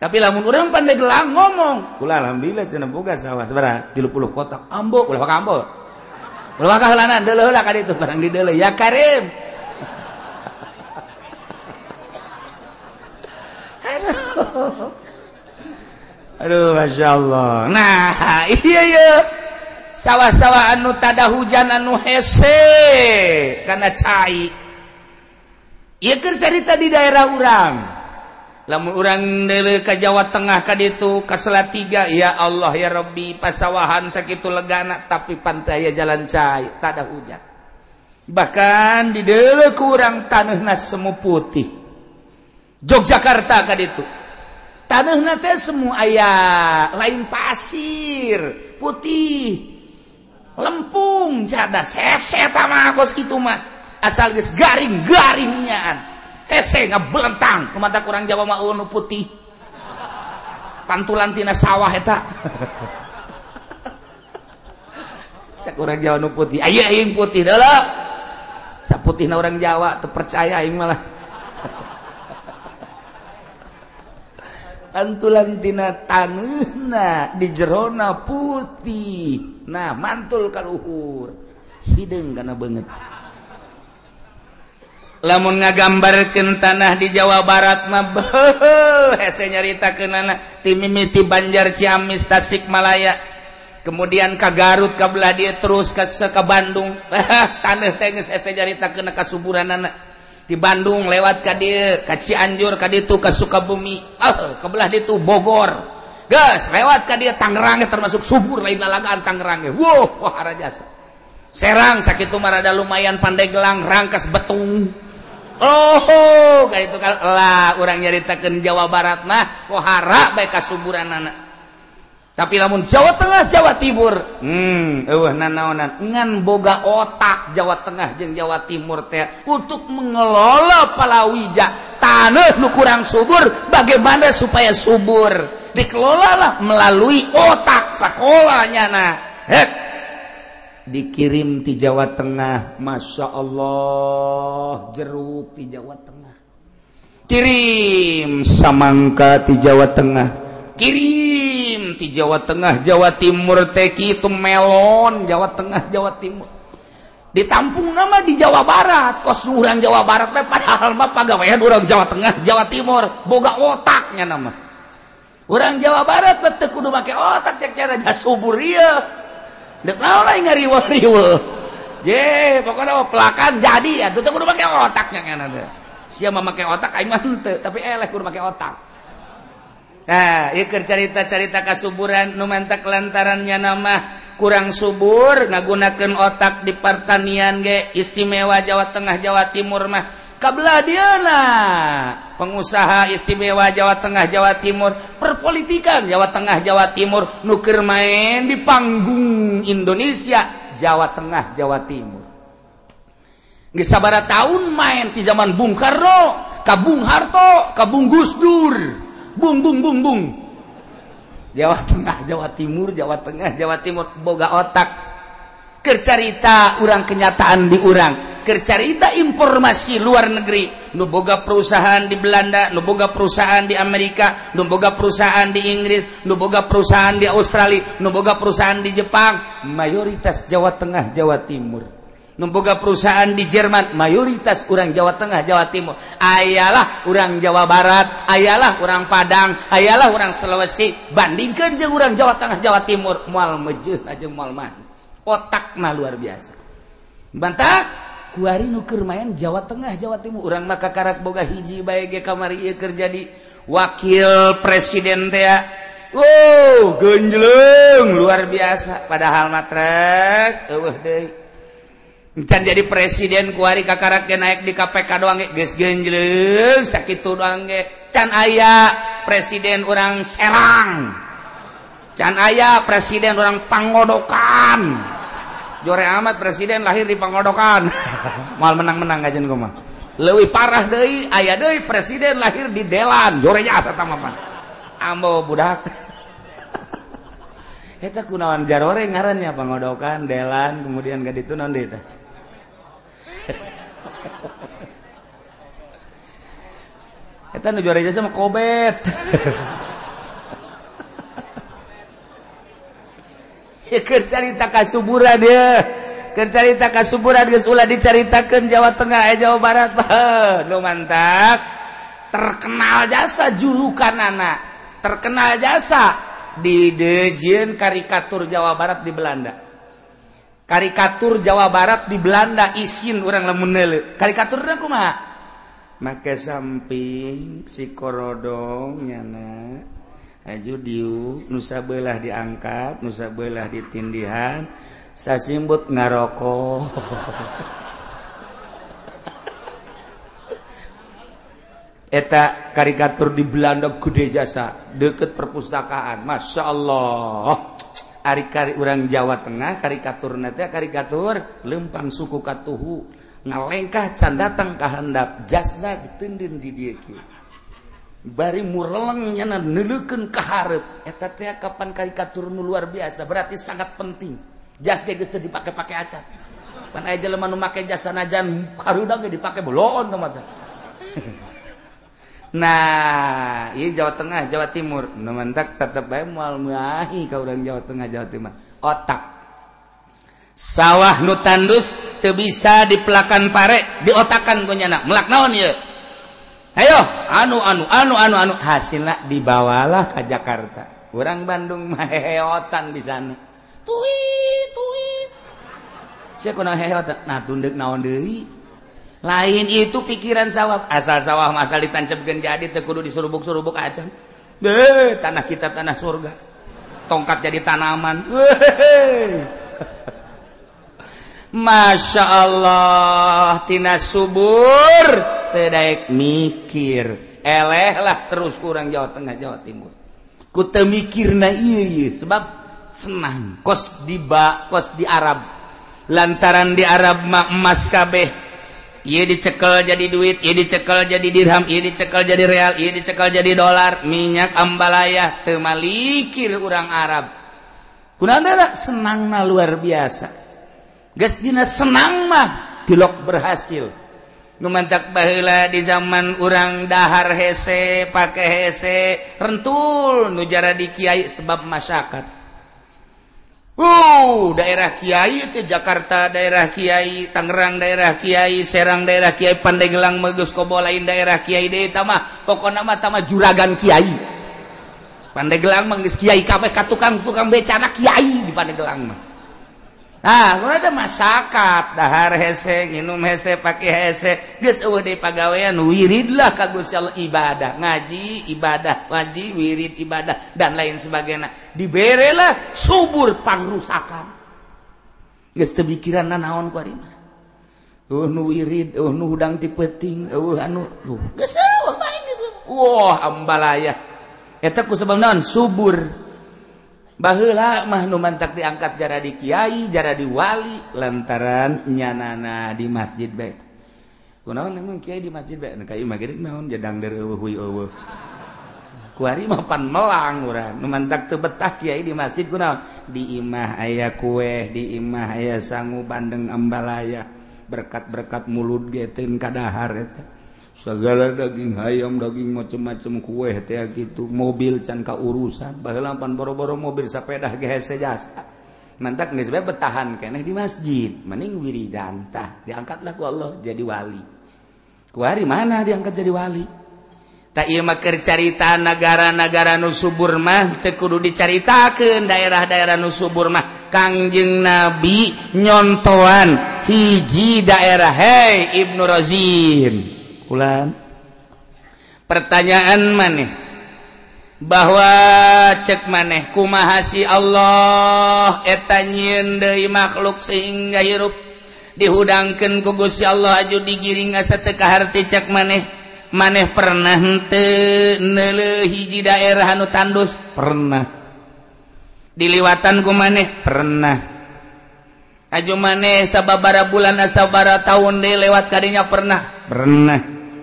tapi lamun urang pandai gelang ngomong ulah alhamdulillah cenah boga sawah sabaraha 30 kotak ambo ulah ka ambo ulah ka heulana deuleuh heula ka ditu barang di deuleuh ya Karim aduh Masya Allah nah iya sawah-sawah anu tada hujan anu hese karena cai ieu keur carita di daerah urang lamun urang deuleuh ka Jawa Tengah ka ditu ka Salatiga ya Allah ya Rabbi pasawahan sakitu legana tapi pantai aya jalan cai tada hujan bahkan di deuleuh ku urang taneuhna semu putih Yogyakarta ka ditu taneuhna teh semu aya lain pasir putih lempung cadas hese tah mah kos kitu mah asal geus garing-garingnyaan hese ngabelentang kumaha urang Jawa mah nu putih pantulan tina sawah eta sak urang Jawa nu putih aya aing putih deuleuh saputihna urang Jawa teu percaya aing malah antulan tina taneuhna di jerona putih nah mantul ka luhur hideung kana beungeut lamun ngagambarkeun tanah di Jawa Barat mah hese nyaritakeunana ti mimiti Banjar Ciamis Tasikmalaya kemudian ka Garut ka belah dieu terus ka Bandung taneuh teh geus hese nyaritakeun kasuburanana di Bandung lewat ka dieu ka Cianjur ka ditu ka Sukabumi ka belah ditu Bogor geus lewat ka dieu Tangerang termasuk subur lain lalagaan Tangerang wah harajasa Serang sakitu mah rada lumayan Pandeglang Rangkas Betung ka itu kan lah urang nyaritakeun Jawa Barat mah pohara bae kasuburanana tapi lamun Jawa Tengah Jawa Timur eueuh nanaonan ngan boga otak Jawa Tengah jeung Jawa Timur teh untuk mengelola palawija taneuh nu kurang subur bagaimana supaya subur dikelolalah melalui otak sakolanya nah dikirim ti Jawa Tengah Masya Allah jeruk ti Jawa Tengah kirim samangka ti Jawa Tengah kirim ti Jawa Tengah Jawa Timur teh kitu melon Jawa Tengah Jawa Timur ditampung nama di Jawa Barat kos urang Jawa Barat teh padahal mah pagawean urang Jawa Tengah Jawa Timur boga otaknya nama urang Jawa Barat teh kudu make otak cek cara subur ieu dek naon lain ngariweuh-riweuh je pokona pelakan jadi atuh teh kudu make otaknya kana teh sia mah make otak aing mah henteu tapi eleh kudu make otak. Nah, ieu keur carita-carita kasuburan nu mantak lantarannya nama kurang subur ngagunakeun otak di pertanian ge istimewa Jawa Tengah Jawa Timur mah kabelah dieuna pengusaha istimewa Jawa Tengah Jawa Timur perpolitikan Jawa Tengah Jawa Timur nu keur main di panggung Indonesia Jawa Tengah Jawa Timur geus sabaraha taun main ti zaman Bung Karno ka Bung Harto ka Bung Gus Dur bung Jawa Tengah Jawa Timur Jawa Tengah Jawa Timur boga otak keur carita urang kenyataan di urang keur carita informasi luar negeri nu boga perusahaan di Belanda nu boga perusahaan di Amerika nu boga perusahaan di Inggris nu boga perusahaan di Australia nu boga perusahaan di Jepang mayoritas Jawa Tengah Jawa Timur memboga perusahaan di Jerman mayoritas orang Jawa Tengah Jawa Timur ayalah orang Jawa Barat ayalah orang Padang ayalah orang Sulawesi bandingkan jeung orang Jawa Tengah Jawa Timur moal meujeun jeung moal mah otakna luar biasa bantah kuari nu keur main Jawa Tengah Jawa Timur urang mah kakarak boga hiji bae ge kamari ieu keur jadi wakil presiden teh genjleung luar biasa padahal matrek eueuh deui can jadi presiden kuari kakarak ge naik di KPK doang ge geus genjleung sakitu doang ge can aya presiden urang Serang can aya presiden urang Pangodokan jore amat presiden lahir di Pangodokan moal menang-menang ajeun kumaha leuwih parah deui aya deui presiden lahir di Delan Joreja asa mah ambo budak eta kunaon jarore ngarannya pangodokan Delan kemudian ka ditu naon deui teh eta nu Joreja sama Kobet keur carita kasuburan dia keur carita kasuburan geus ulah dicaritakeun Jawa Tengah Jawa Barat nu mantap terkenal jasa julukanana terkenal jasa di dejeun karikatur Jawa Barat di Belanda karikatur Jawa Barat di Belanda isin urang lamun neuleu karikaturna kumaha make samping si korodong nyana aju diu nusa beulah diangkat nusa beulah ditindihan sasimbut ngarokok eta karikatur di Belanda gede jasa deket perpustakaan Masya Allah ari urang Jawa Tengah karikaturna teh karikatur lempang suku katuhu ngalengkah can datang ka handap jasna ditendin di dieu kieu bari mureleng nyana neuleukeun ka hareup eta teh kapan karikatur nu luar biasa berarti sangat penting jas ge geus teu dipake-pake acan pan aya jelema nu make jas sanajan harudag ge dipake boloon teh mah nah ieu Jawa Tengah Jawa Timur nu mantak tetep bae moal meahi ka urang Jawa Tengah Jawa Timur otak sawah nu tandus teu bisa dipelakan pare diotakan ku nyana melak naon ieu ayo anu hasilna dibawalah ke Jakarta urang Bandung mah heheotan di sana tuit sia kunaon heheotan nah tunduk naon deui lain itu pikiran sawah asal sawah mah asal ditancepkeun jadi teu kudu disurubuk-surubuk acan tanah kita tanah surga tongkat jadi tanaman Masya Allah tina subur tedaek mikir eleh lah terus kurang Jawa Tengah Jawa Timur ku teu mikirna ieu sebab senang kos di Arab lantaran di Arab mah emas kabeh ieu dicekel jadi duit ieu dicekel jadi dirham ieu dicekel jadi real ieu dicekel jadi dolar minyak ambalaya teu malikir urang Arab kunaon teh senangna luar biasa geus dina senang mah tilok berhasil nu mantak baheula di zaman urang dahar hese pake hese rentul nu jara di kiai sebab masyarakat daerah kiai teh Jakarta daerah kiai Tangerang daerah kiai Serang daerah kiai Pandeglang megeus kobo lain daerah kiai deui tah mah pokona mah tah juragan kiai Pandeglang mah geus kiai kabeh ka tukang becana kiai di Pandeglang mah. Nah, kalau ada masyarakat dahar hese, nginum hese, pakai hese, geus eueuh deui pagawean wiridlah ka Gusti Allah ibadah, ngaji ibadah, ngaji wirid ibadah dan lain sebagainya. Diberelah subur pangrusakan. Geus teu pikiranna naon ku ari mah. Nu wirid, nu hudang ti peuting, anu geus eueuh bae geus. Wah, ambalaya. Eta ku sabab naon? Subur. Baheula mah nu mantak diangkat jara di kiai, jara di wali lantaran nyanana di masjid bae. Kunaon emang kiai di masjid bae? Nu kiai mah geudeuk naon jadang deur eueuh. Ku ari mah pan melang urang. Nu mantak teu betah kiai di masjid kunaon? Di imah aya kue, di imah aya sangu bandeng ambalaya. Berkat-berkat mulut geteun ka dahar eta. Segala daging hayam daging macam-macam kue teh gitu mobil can ka urusan baheula pan boro-boro mobil sapeda ge hese jasa mantak geus bae betahan keneh di masjid mending wiridan tah diangkatlah ku Allah jadi wali ku ari mana diangkat jadi wali tak ieu mah keur carita negara-negara nu subur mah teu kudu dicaritakeun daerah-daerah nu subur mah Kangjeng Nabi nyontoan hiji daerah Ibnu Razin ulan pertanyaan maneh bahwa cek maneh kumaha si Allah eta nyieun deui makhluk sehingga hirup dihudangkeun ku Gusti Allah aju digiring asa teu kaharti cek maneh pernah henteu neuleuh hiji daerah anu tandus pernah diliwatan ku maneh pernah aju maneh sababara bulan sababara tahun deui lewat kadinya pernah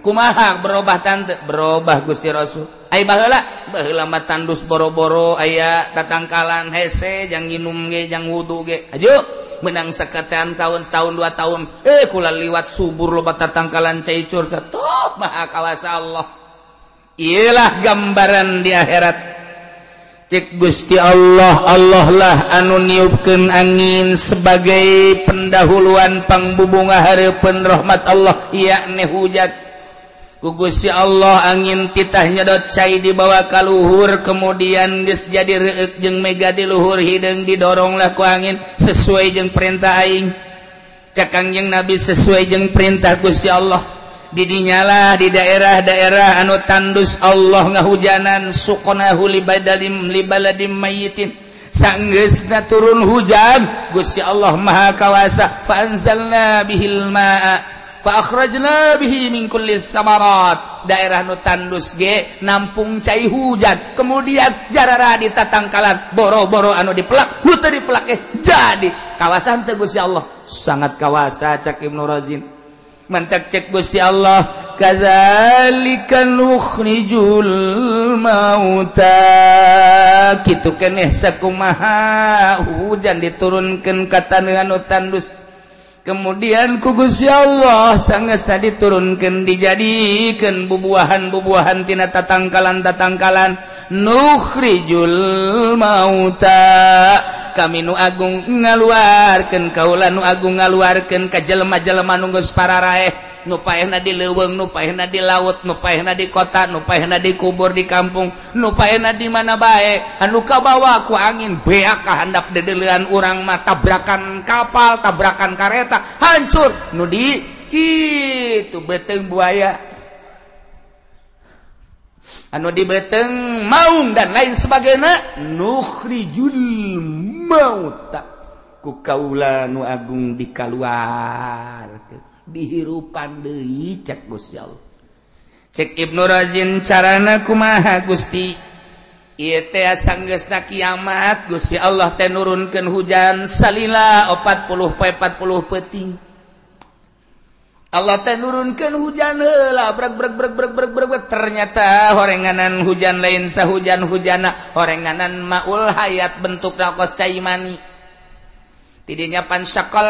kumaha berubah tante berubah Gusti Rasul ai baheula mah tandus boro-boro aya tatangkalan hese jang nginum ge jang wudu ge aju menang saketean tahun setahun 2 tahun kula liwat subur loba tatangkalan caicur tuh maha kawasa Allah iyalah gambaran di akhirat cek Gusti Allah lah anu niupkeun angin sebagai pendahuluan pangbubunga hareupeun rahmat Allah yakni hujan ku Gusti Allah angin titah nyedot cai dibawa ka luhur kemudian geus jadi reuk jeung mega di luhur hideung didoronglah ku angin sesuai jeung perintah aing cak Kangjeng Nabi sesuai jeung perintah Gusti Allah didinyalah di daerah-daerah anu tandus Allah ngahujanan suqnahu libaladim mayyitin sanggeusna turun hujan Gusti Allah maha kawasa fa anzalna bihil ma'a fa akhrajna bihi min kulli samarat daerah nu tandus ge nampung cai hujan kemudian jarara di tatangkalan boro-boro anu dipelak nu teu dipelak jadi kawasan teh Gusti Allah sangat kawasa cak Ibnu Razin mantak cek Gusti Allah kadzalika nukhrijul mauta kitu keneh sakumaha hujan diturunkeun ka taneuh anu tandus kemudian ku Gusti Allah sangeusna diturunkeun dijadikeun bubuahan-bubuahan tina tatangkalan-tatangkalan nukhrijul mauta kami nu agung ngaluarkeun kaula nu agung ngaluarkeun ka jelema-jelema nu geus pararaeh nu paehna di leuweung nu paehna di laut nu paehna di kota nu paehna di kubur di kampung nu paehna di mana bae anu kabawa ku angin beak ka handap dedeleuan urang mah tabrakan kapal tabrakan kareta hancur nu di kitu beuteung buaya anu dibeuteng maung dan lain sebagainya nukhrijul mauta ku kaula nu agung dikaluarkeun dihirupan deui cek Gusti Allah cek Ibnu Razin carana kumaha Gusti ieu teh sanggeusna kiamat Gusti Allah teh nurunkeun hujan salila 40 peuting Allah teh nurunkeun hujan heula breg ternyata horenganan hujan lain sahujan-hujana horenganan maul hayat bentukna kos cai mani tidinya pansakal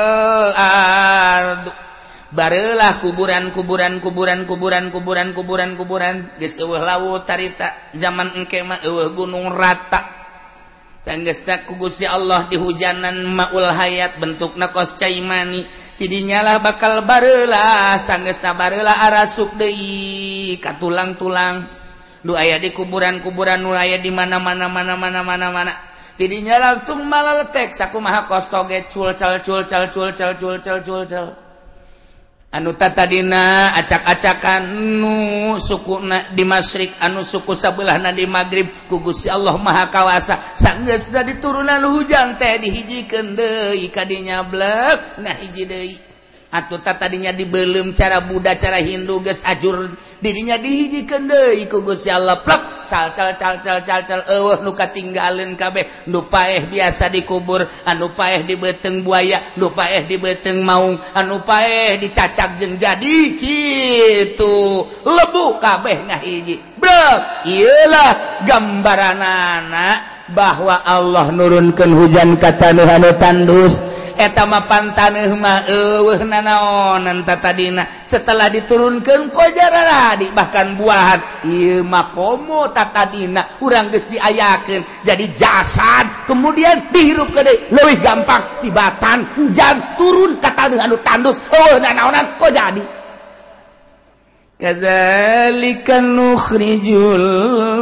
ardu bareula kuburan geus eueuh laut tarita zaman engke mah eueuh gunung rata sanggeusna ku Gusti Allah di hujanan maul hayat bentukna kos cai mani tidinya lah bakal bareula sanggeusna bareula arasuk deui ka tulang-tulang nu aya di kuburan-kuburan nu aya di mana-mana tidinya langsung malaletek sakumaha kos toge culcal anu tatadina acak-acakan nu sukuna di masyrik anu suku sabelahna di magrib ku Gusti Allah maha kawasa sanggeusna diturunan hujan teh dihijikeun deui kadinya blek nah hiji deui atuh tatadinya dibeulem cara Buddha cara Hindu geus ajur dirinya dihijikeun deui ku Gusti Allah plek cal eueuh nu katinggaleun kabeh nu paeh biasa dikubur anu paeh dibeuteng buaya nu paeh dibeuteng maung anu paeh dicacak jeung jadi kitu lebu kabeh ngahiji brek ieulah gambaranana bahwa Allah nurunkeun hujan ka taneuh anu tandus eta mah pantaneuh mah eueuh nanaonan tatadina setelah diturunkeun ku jararadi bahkan buahan ieu mah komo tatadina urang geus diayakeun jadi jasad kemudian dihirup ke deui leuwih gampang tibatan hujan turun ka taneuh anu tandus eueuh nanaonan ku jadi kadzalika nukhrijul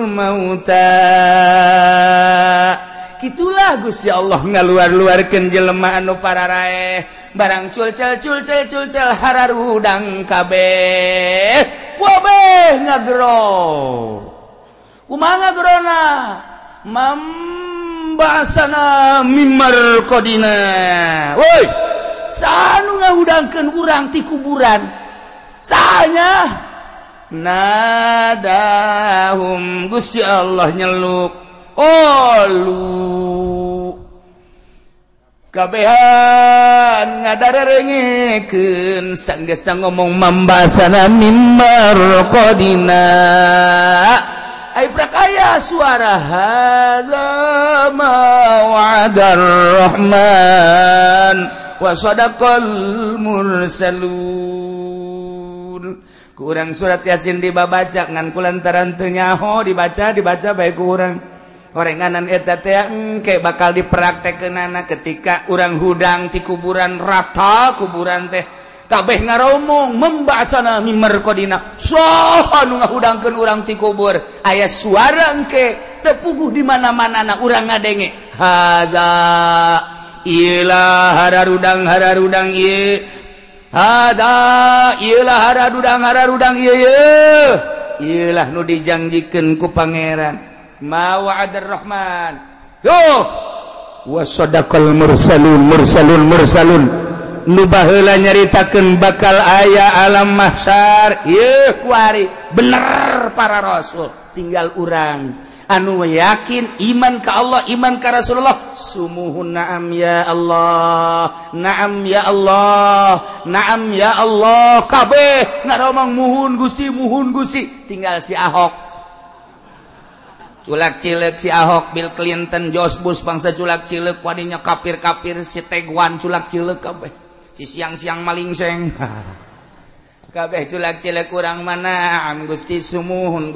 mauta kitulah Gusti Allah ngaluar-luarkeun jelema anu pararaeh barang culcel hararudang kabeh wabeh ngagero kumaha ngagerona mambasana mimar kodina woi sanu ngahudangkeun urang ti kuburan sahanya nadahum Gusti Allah nyeluk olu kabehan ngadarengkeun sanggeusna ngomong mambasana mimbar qadina ai prakaya suara hadza ma wa'adar rahman wa sadaqal mursalun. Kurang surat Yasin dibaca ngan kulantaran teu nyaho dibaca bae ku urang. Orenganan eta teh engke bakal dipraktekeunana ketika urang hudang ti kuburan rata kuburan teh kabeh ngaromong membasana mimbar qadina saha nu ngahudangkeun urang ti kubur aya suara engke teu puguh di mana-manana urang ngadenge hadza ilah hararudang ieu hadza ilah hararudang ieu ilah nu dijanjikeun ku pangeran ma wa'adar rahman yo wa sadaqal mursalun nu baheula nyaritakeun bakal aya alam mahsyar ieu kuari bener para rasul tinggal urang anu yakin iman ka Allah iman ka Rasulullah sumuhun na'am ya Allah na'am ya Allah kabeh ngaromong muhun Gusti tinggal si Ahok culak cileuk si Ahok, Bill Clinton, George Bush bangsa culak cileuk wadinya kafir si Tegwan culak cileuk kabeh si siang-siang maling seng kabeh culak cileuk urang mana am Gusti sumuhun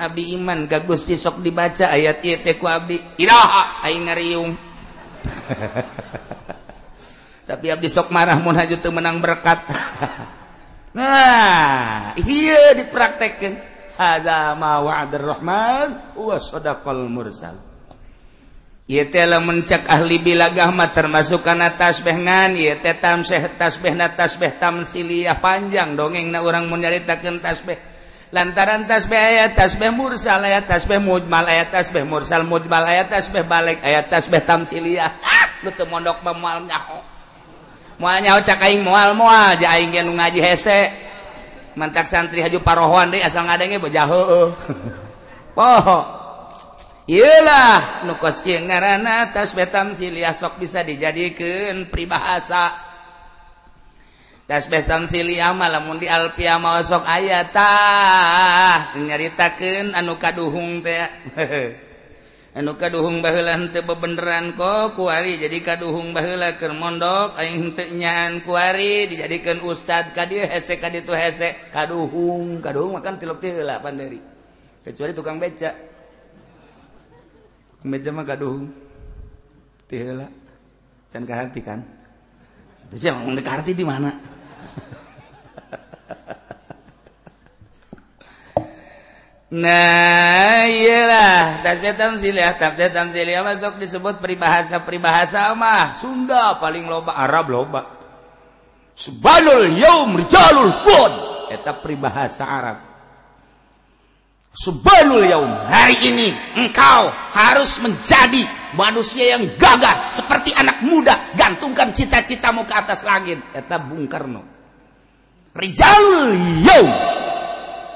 abdi iman ka Gusti sok dibaca ayat ieu teh ku abdi iraha aing ngariung tapi abdi sok marah mun haju teu menang berkat nah ieu dipraktekkeun hadza ma wa'adar rahman wa sadaqal mursal. Ieu teh lamun cek ahli bilagah mah termasuk kana tasbih ngan ieu teh tasbihna tasbih tamsiliyah panjang dongengna urang mun nyaritakeun tasbih. Lantaran tasbih aya tasbih mursal aya tasbih mujmal aya tasbih mursal mujmal aya tasbih balik aya tasbih tamsiliyah. Lu teu mondok mah moal nyaho. Moal nyaho cak aing moal ja aing ge nu ngaji hese. Mantak santri haju parohoan deh asal ngadenge bojah heueuh. Poho. Ieulah nu kos kieu ngaranna tasbih tamsiliyah sok bisa dijadikeun pribahasa. Tasbih tamsiliyah mah lamun di alfiah mah sok aya tah nyaritakeun anu kaduhung teh. Anu kaduhung baheula henteu bebeneran kok kuari jadi kaduhung baheula keur mondok aing henteu nyaan kuari dijadikeun ustad ka dieu hese ka ditu hese kaduhung makan tilok teh heula panderi kecuali tukang beca mah kaduhung teh heula can kaharti kan terus yang kaharti di mana nah iyalah tasbih tamsiliyah masuk disebut peribahasa mah Sunda paling loba Arab loba subhanul yaum rijalul qud eta peribahasa Arab subhanul yaum hari ini engkau harus menjadi manusia yang gagah seperti anak muda gantungkan cita-citamu ke atas langit eta Bung Karno rijalul yaum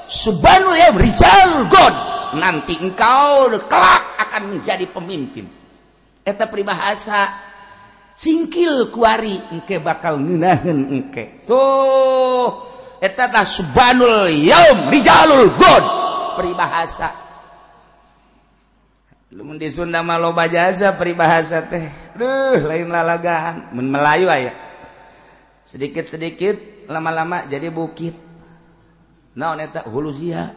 subhanul ya rijal god nanti engkau kelak akan menjadi pemimpin eta peribahasa singkil kuari engke bakal ngeunaheun engke tuh eta tah subhanul yaum rijalul god peribahasa lamun di Sunda mah loba jasa peribahasa teh lain lalagahan mun Melayu aya sedikit-sedikit lama-lama jadi bukit. Naon eta hulu sia.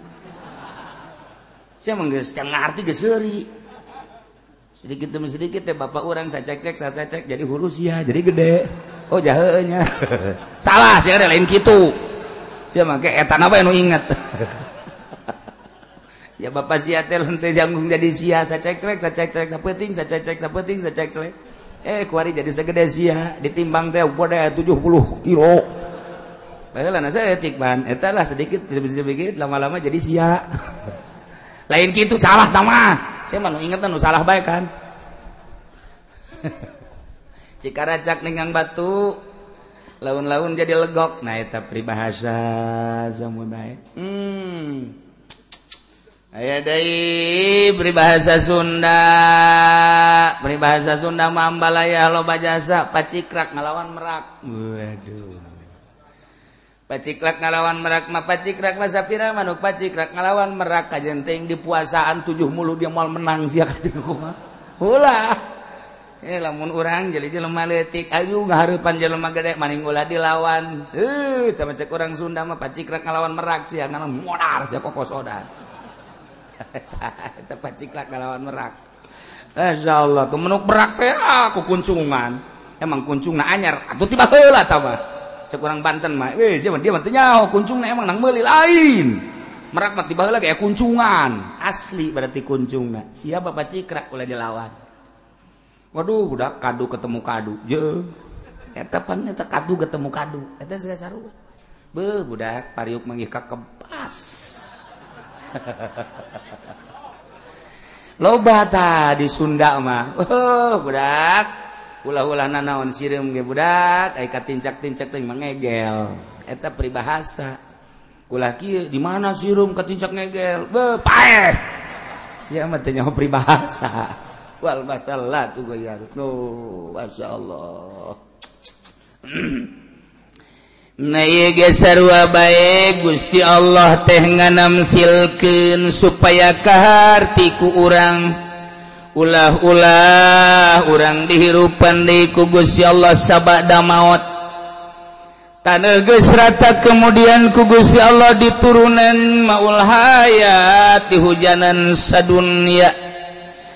Sia mah geus can ngarti geus seuri. Sedikit demi sedikit teh bapak urang sacek jadi hulu sia jadi gede. Oh jaheuh nya. Salah sia ada lain kitu. Sia mah ge eta na bae nu inget. Ya bapak sia teh henteu janggung jadi sia sacek sapeting sacek. Kuari jadi segede sia ditimbang teh bode 70 kilo. Baheula na saeutik ban eta lah sedikit lama-lama jadi sia. Lain kitu salah tah mah. Saya mah nu ingetna nu salah bae kan. Cikaracak ninggang batu laun-laun jadi legok. Nah eta peribahasa samun bae. aya deui peribahasa Sunda mambalaya loba jasa pacikrak ngalawan merak. Waduh, pacikrak ngalawan merak mah pacikrak mah sapira manuk pacikrak ngalawan merak kajenteng di puasaan 7 mulu dia moal menang sia ka kumaha ulah lamun urang jadi jelema leutik ayu ngahareupan jelema gede maning ulah dilawan sama cek urang Sunda mah pacikrak ngalawan merak sia ngana modar sia kokosodan eta pacikrak ngalawan merak. Masyaallah tuh menuk merak teh aku kuncungan emang kuncungna anyar atuh tiba heula tah mah cek urang Banten mah sia mah dia mah teu nyaho kuncungna emang nang meuli lain merak mah tiba heula kayak kuncungan asli berarti kuncungna sia bapak cikrak ulah dilawan. Waduh budak kadu ketemu kadu je eta pan eta kadu ketemu kadu eta sarua beuh budak pariuk manggih ka kepas loba tah di Sunda mah budak ulah-ulahna naon sireum ge budak ai katincak-tincak teh mangegel eta peribahasa ulah kieu di mana sireum katincak ngegel beuh paeh sia mah teh nyaho peribahasa wal masalatu gayarut no masyaallah. Na ieu ge sarua bae Gusti Allah teh nganamsilkeun supaya kaharti ku urang ulah-ulah urang dihirupan deui ku Gusti Allah sabada maot taneuh geus rata kemudian ku Gusti Allah diturunan maul hayat dihujanan sadunya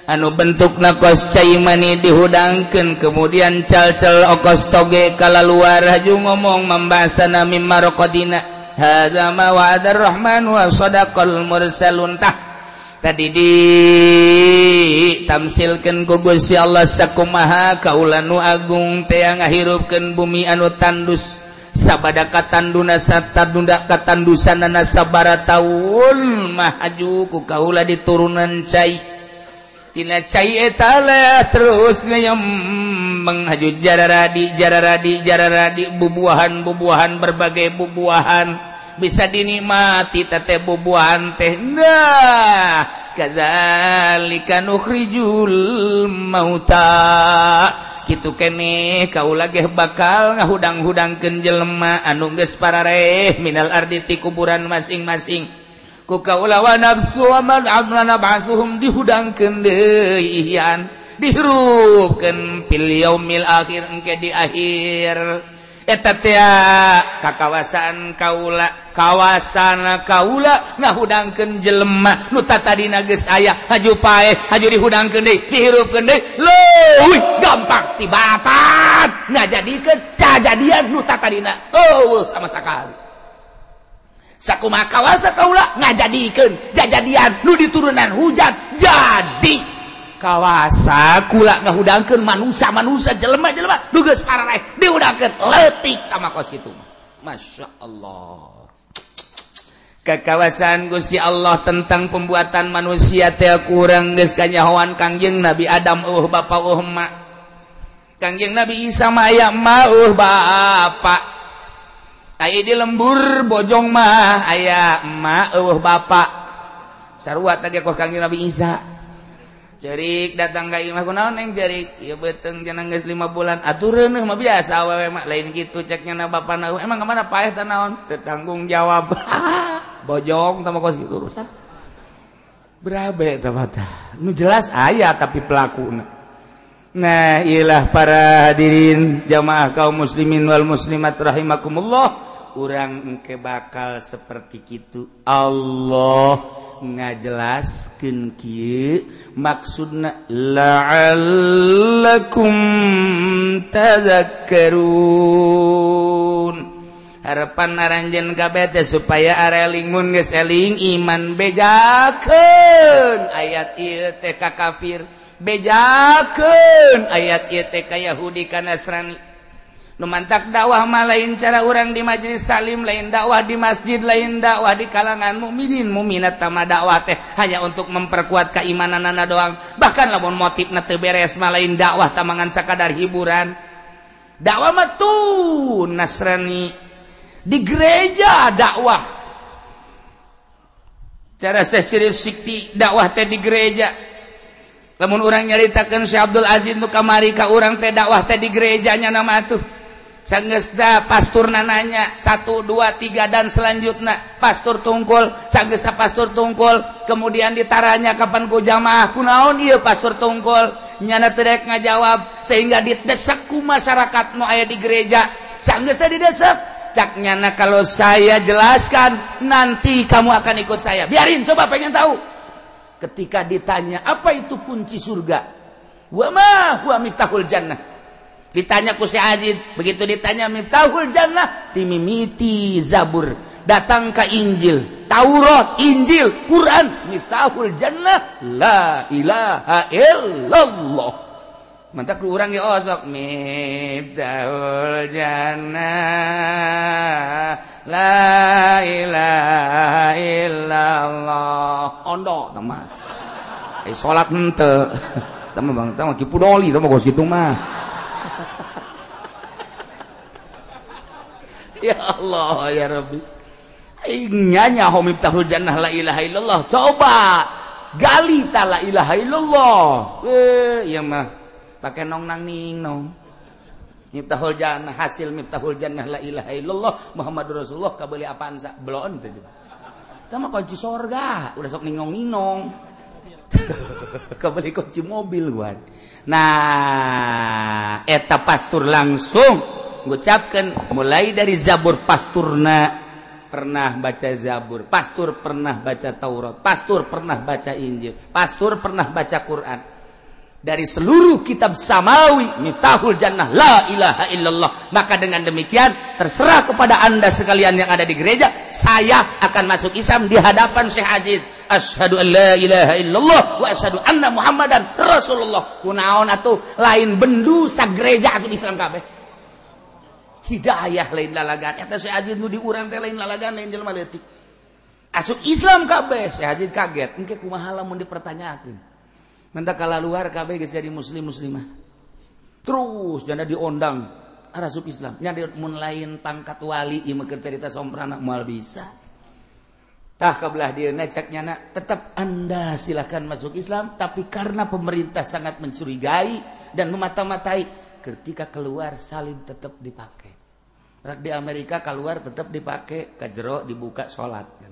anu bentukna kos cai mani dihudangkeun kemudian cal-cal okos toge kala luar haju ngomong membahasana mimma raqadina hadza ma wa'adar rahman wa sadaqal mursalun tah tadi di tamsilkeun ku Gusti Allah sakumaha kaula nu agung teh ngahirupkeun bumi anu tandus sabada katanduna satadunda katandusanana sabara taun mah haju ku kaula diturunan cai tina cai eta terus ngayem haju jararadi bubuahan berbagai bubuahan bisa dinikmati teh bubuahan teh nah kadzalika nukhrijul mauta kitu keneh kaula ge bakal ngahudang-hudangkeun jelema anu geus parareh minal ardi ti kuburan masing-masing ku kaula wa nafsu wa man amrana ba'suhum dihudangkeun deui ihyan dihirupkeun fil yaumil akhir engke di akhir eta teh kakawasan kaula ngahudangkeun jelema nu tadina geus aya haju paeh haju dihudangkeun deui dihirupkeun deui leuwih gampang tibatan ngajadikeun kajadian nu tadina sama sakali sakumaha kawasa kaula ngajadikeun jajadian nu diturunan hujan jadi kawasa kula ngahudangkeun manusia jelema-jelema nu geus parareh dihudangkeun leutik ka kos kitu mah masyaallah. Kekawasan Gusti Allah tentang pembuatan manusia teh kurang geus kanyahoan Kangjeng Nabi Adam bapa mak Kangjeng Nabi Isa mah aya mah bapa aya di lembur bojong mah aya emak bapak sarua teh kos Kangjeng Nabi Isa cerik datang ka imah kunaon neng cerik ieu beuteung cenah geus 5 bulan atureun mah biasa awewe mah lain kitu ceknya na bapana emang ka mana paeh teh naon teu tanggung jawab bojong tah kos kitu urusan berabe tah nu jelas aya tapi pelakuna. Nah iyalah para hadirin jamaah kaum muslimin wal muslimat rahimakumullah urang engke bakal seperti kitu Allah ngajelaskeun kieu maksudna la'allakum tadzakkarun harapan aranjeun kabeh teh supaya areling mun geus eling iman bejakeun ayat ieu teh ka kafir bejakeun ayat ieu teh ka Yahudi ka Nasrani nu mantak dakwah mah lain cara urang di majelis taklim lain dakwah di masjid lain dakwah di kalangan mukminin mukminat tama dakwah teh hanya untuk memperkuat keimananana doang bahkan lamun motifna teu beres mah lain dakwah tamangan sakadar hiburan dakwah mah tuh Nasrani di gereja dakwah cara serius sikti dakwah teh di gereja. Lamun urang nyaritakeun Syekh Abdul Aziz nu kamari ka urang teh dakwah teh di gerejanya nama atuh. Sanggeus da pasturna nanya 1 2 3 dan selanjutnya pastur tungkul, sanggeus pastur tungkul kemudian ditaranya kapan ku jamaah kunaon ieu pastur tungkul nyana teu daek ngajawab sehingga didesak ku masyarakat nu aya di gereja. Sanggeus teh didesak cak nyana kalau saya jelaskan nanti kamu akan ikut saya. Biarin coba pengen tahu. Ketika ditanya apa itu kunci surga, wa ma huwa miftahul jannah, ditanya ku Syekh Aziz, begitu ditanya miftahul jannah timimiti Zabur, datang ke Injil, Taurat, Injil, Quran, miftahul jannah la ilaha illallah. Mantap ku urang ge osok miftahul jannah la ilaha illallah. Ondo teman. Salat henteu. Teman Bang, tah mah kipu doli tah mah gos kitu mah. Ya Allah ya Rabbi. Nyanya ho miftahul jannah la ilaha illallah. Coba gali ta la ilaha illallah. Ieu mah pakai nong nang ning nong. Miftahul jannah, hasil miftahul jannah la ilaha illallah Muhammadur Rasulullah kabeli apaan sa belon teh. Tah mah kunci surga, udah sok ningong-ningong. Kabeli kunci mobil gua. Nah, eta pastur langsung ngucapkeun mulai dari Zabur pasturna pernah baca Zabur, pastur pernah baca Taurat, pastur pernah baca Injil, pastur pernah baca Quran. Dari seluruh kitab samawi miftahul jannah la ilaha illallah. Maka dengan demikian terserah kepada anda sekalian yang ada di gereja, saya akan masuk Islam di hadapan Syekh Aziz. Asyhadu an la ilaha illallah wa asyhadu anna Muhammadan Rasulullah. Kunaon atuh lain bendu sagereja asup Islam kabeh. Hidayah lain lalagan. Eta Syekh Aziz nu di urang teh lain lalagan lain jelema leutik. Asup Islam kabeh. Syekh Aziz kaget. Engke kumaha lamun dipertanyakeun. Nanti kala luar kabeh geus jadi muslim muslimah. Terus jana diondang arasup Islam. Nya mun lain pangkat wali ieu mah cerita somprana moal bisa. Tah kabelah dieu cak nyana tetap Anda silakan masuk Islam tapi karena pemerintah sangat mencurigai dan memata-matai ketika keluar salib tetap dipakai. Rak di Amerika keluar tetap dipakai ka jero dibuka salat.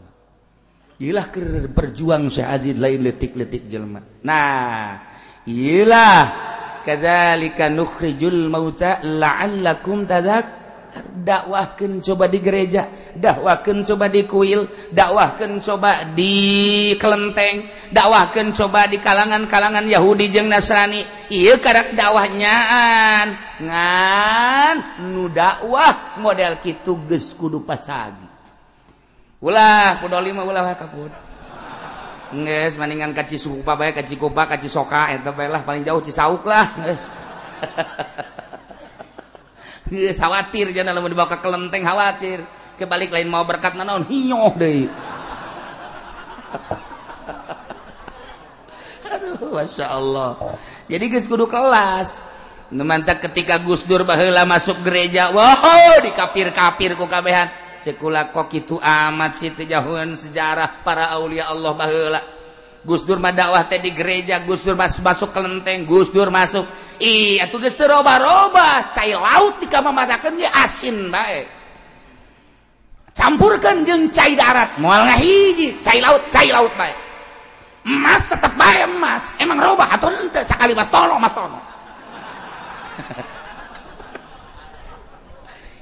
Iyalah berjuang Syekh Aziz lain letik-letik jelema. Nah, iyalah kadzalika nukhrijul mauta la'allakum dakwahkeun coba di gereja, dakwahkeun coba di kuil, dakwahkeun coba di kelenteng, dakwahkeun coba di kalangan-kalangan Yahudi jeung Nasrani. Ieu karak dakwahnyaan ngan nu dakwah model kitu geus kudu pasagi. Ulah pudoli mah ulah kaput. Geus maningan ka Cisupa bae, ka Cikupa, ka Cisoka eta bae lah paling jauh Cisauk lah geus. Geus khawatir jangan lamun dibawa ka kelenteng khawatir. Kebalik lain mau berkat naon hinyoh deui. Aduh masyaallah. Jadi geus kudu kelas. Nu mantap ketika Gus Dur baheula masuk gereja, wow dikapir-kapir ku kabehan. Sekula kok kitu amat sih teh jauhan sejarah para aulia Allah baheula. Gus Dur mah dakwah teh di gereja, Gus Dur masuk kelenteng, Gus Dur masuk. Ih, atuh geus teu roba-roba, cai laut dikamamatakeun ge asin bae. Campurkeun jeung cai darat, moal ngahiji, cai laut bae. Emas tetep bae emas. Emang roba atuh henteu sakali mas tono.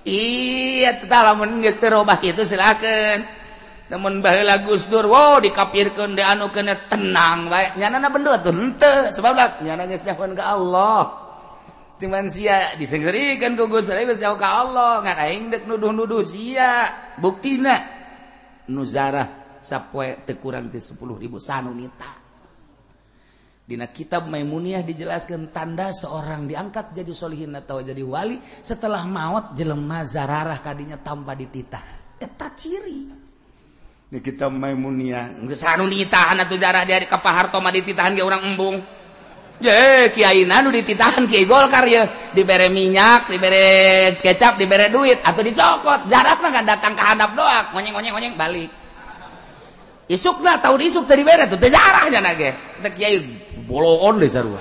Iya tetap lamun geus teu robah kitu silakeun. Namun baheula Gus Dur wow dikapirkeun dianukeun tenang bae. Nyanana bendo atuh henteu sebab lah nyana geus nyahun ka Allah. Timan sia disengerikeun ku Gus Dur geus nyahun ka Allah ngan aing deuk nuduh-nuduh sia. Buktina nu zarah sapoe teu kurang ti 10.000 sanunita. Dina kitab Maimuniyah dijelaskan tanda seorang diangkat jadi solihin atau jadi wali setelah maut jelema zararah kadinya tanpa dititah. Eta ciri. Di kitab Maimuniyah geus anu nitahan atuh zarah dari ka paharto mah dititahan ge urang embung. Ye kiaina nu dititahan Kiai Golkar ye dibere minyak, dibere kecap, dibere duit atau dicokot. Zarahna kan datang ka handap doang, ngonyeng balik. isukna tahun isuk tadi bere tuh jarahnya nage teh kiai boloon deh sarua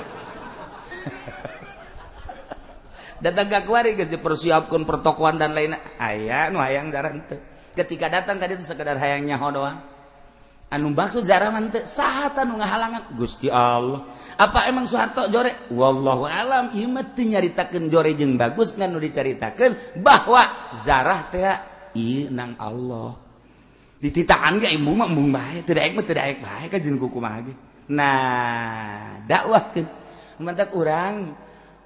datang ka kuari geus dipersiapkeun pertokoan dan lainnya aya nu hayang zarah teu ketika datang ka ditu sekedar hayang nyaho doang anu maksud zarah mah teu saha nu ngahalangan Gusti Allah apa emang Soeharto jore wallahu alam ieu mah teu nyaritakeun jore jeung bagus ngan nu dicaritakeun bahwa zarah teh ieu nang Allah dititakan ge embung mah embung bae teu daek mah teu daek bae ka jeung kumaha ge nah dakwahkeun mantak urang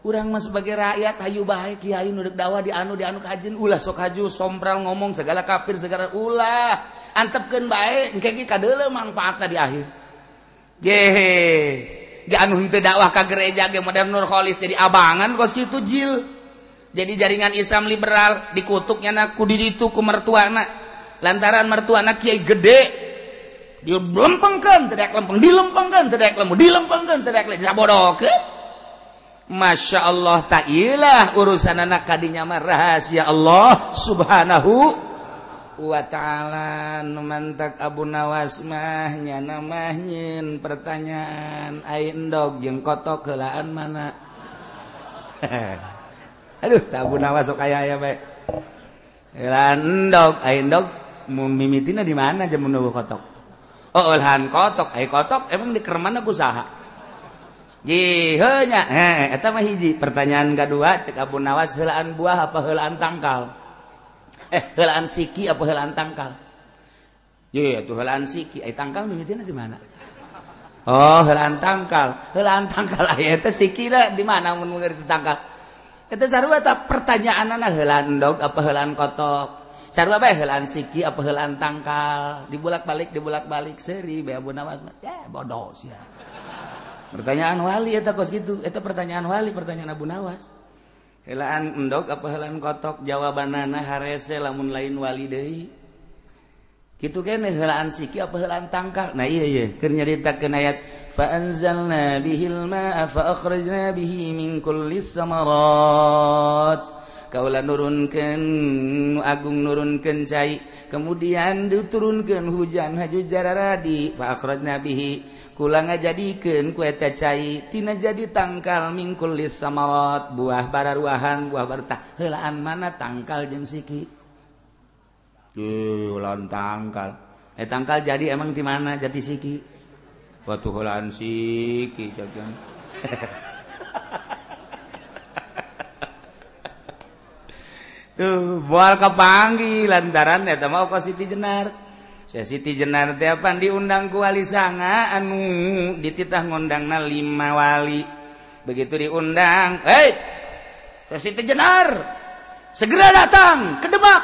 mah sebagai rakyat hayu bae kiai nu deuk dakwah di anu kajen ulah sok haju sombral ngomong segala kafir segala ulah antepkeun bae engke ge kadeuleu manfaatna di akhir ge anu henteu dakwah ka gereja ge modern Nur Kholis jadi abangan kos kitu jil jadi jaringan Islam liberal dikutuknya na ku di ditu ku mertuana lantaran mertuana kiai gede dilempengkeun teu daek lempeng dilempengkeun teu daek lemu dilempengkeun teu daek sabodokeun Masya Allah ta'ilah urusan anak kadinya mah rahasia Allah subhanahu wa ta'ala numantak Abu Nawas mah nyana mah nyin pertanyaan ain endog jeung kotok heulaan mana aduh Abu Nawas sok aya bae heulaan endog ain endog mun mimitina di mana jeung mun kotok oh heulaan kotok ai kotok emang di keremana ku saha jiheunya eta mah hiji pertanyaan kedua cek Abu Nawas heulaan buah apa heulaan tangkal heulaan siki apa heulaan tangkal ye atuh heulaan siki ai tangkal mimitina di mana oh heulaan tangkal aya teh siki da di mana mun ngerti tangkal eta sarua tah pertanyaanna heulaan endog apa heulaan kotok sarua bae heulaan siki apa heulaan tangkal dibulak-balik seuri bae Abu Nawas mah bodoh sia pertanyaan wali eta kos gitu eta pertanyaan wali pertanyaan Abu Nawas heulaan endog apa heulaan kotok jawabanana harese lamun lain wali deui kitu keneh heulaan siki apa heulaan tangkal nah iya keur nyaritakeun ayat fa anzalna bihil ma'a fa akhrajna bihi min kullis samarat kaula nurunkeun agung nurunkeun cai kemudian diturunkeun hujan haju jararadi fa akhrajna bihi kula ngajadikeun ku eta cai tina jadi tangkal mingkul lis samarat buah bararuahan buah bertah heulaan mana tangkal jeung siki heulaan tangkal tangkal jadi emang di mana jadi siki waktu heulaan siki cakeun moal kapanggih lantaran eta mah ka Siti Jenar Siti Jenar teh pan diundang ku wali sanga anu dititah ngundangna 5 wali begitu diundang Siti Jenar segera datang ke Demak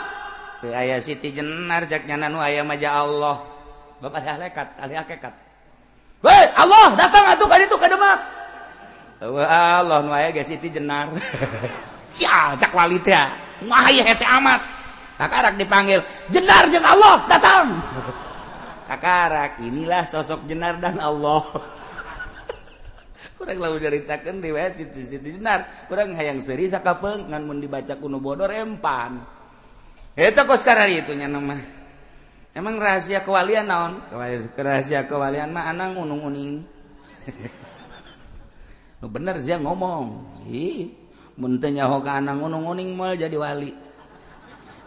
teu aya Siti Jenar cak nyana nu aya maja Allah bapak ahli hakikat Allah datang atuh ka ditu ka Demak Allah nu aya ge Siti Jenar sia cak wali teh mah aya hese amat kakarak dipanggil Jenar jeung Allah datang kakarak inilah sosok Jenar dan Allah kurang lalu ceritakeun riwayat Siti Jenar kurang hayang seuri sakapeung ngan mun dibaca kuno bodor empan eta kos karari itu nya mah emang rahasia kewalian naon rahasia kewalian mah anang unung-uning nu bener sia ngomong mun teu nyaho ka anang unung-uning moal jadi wali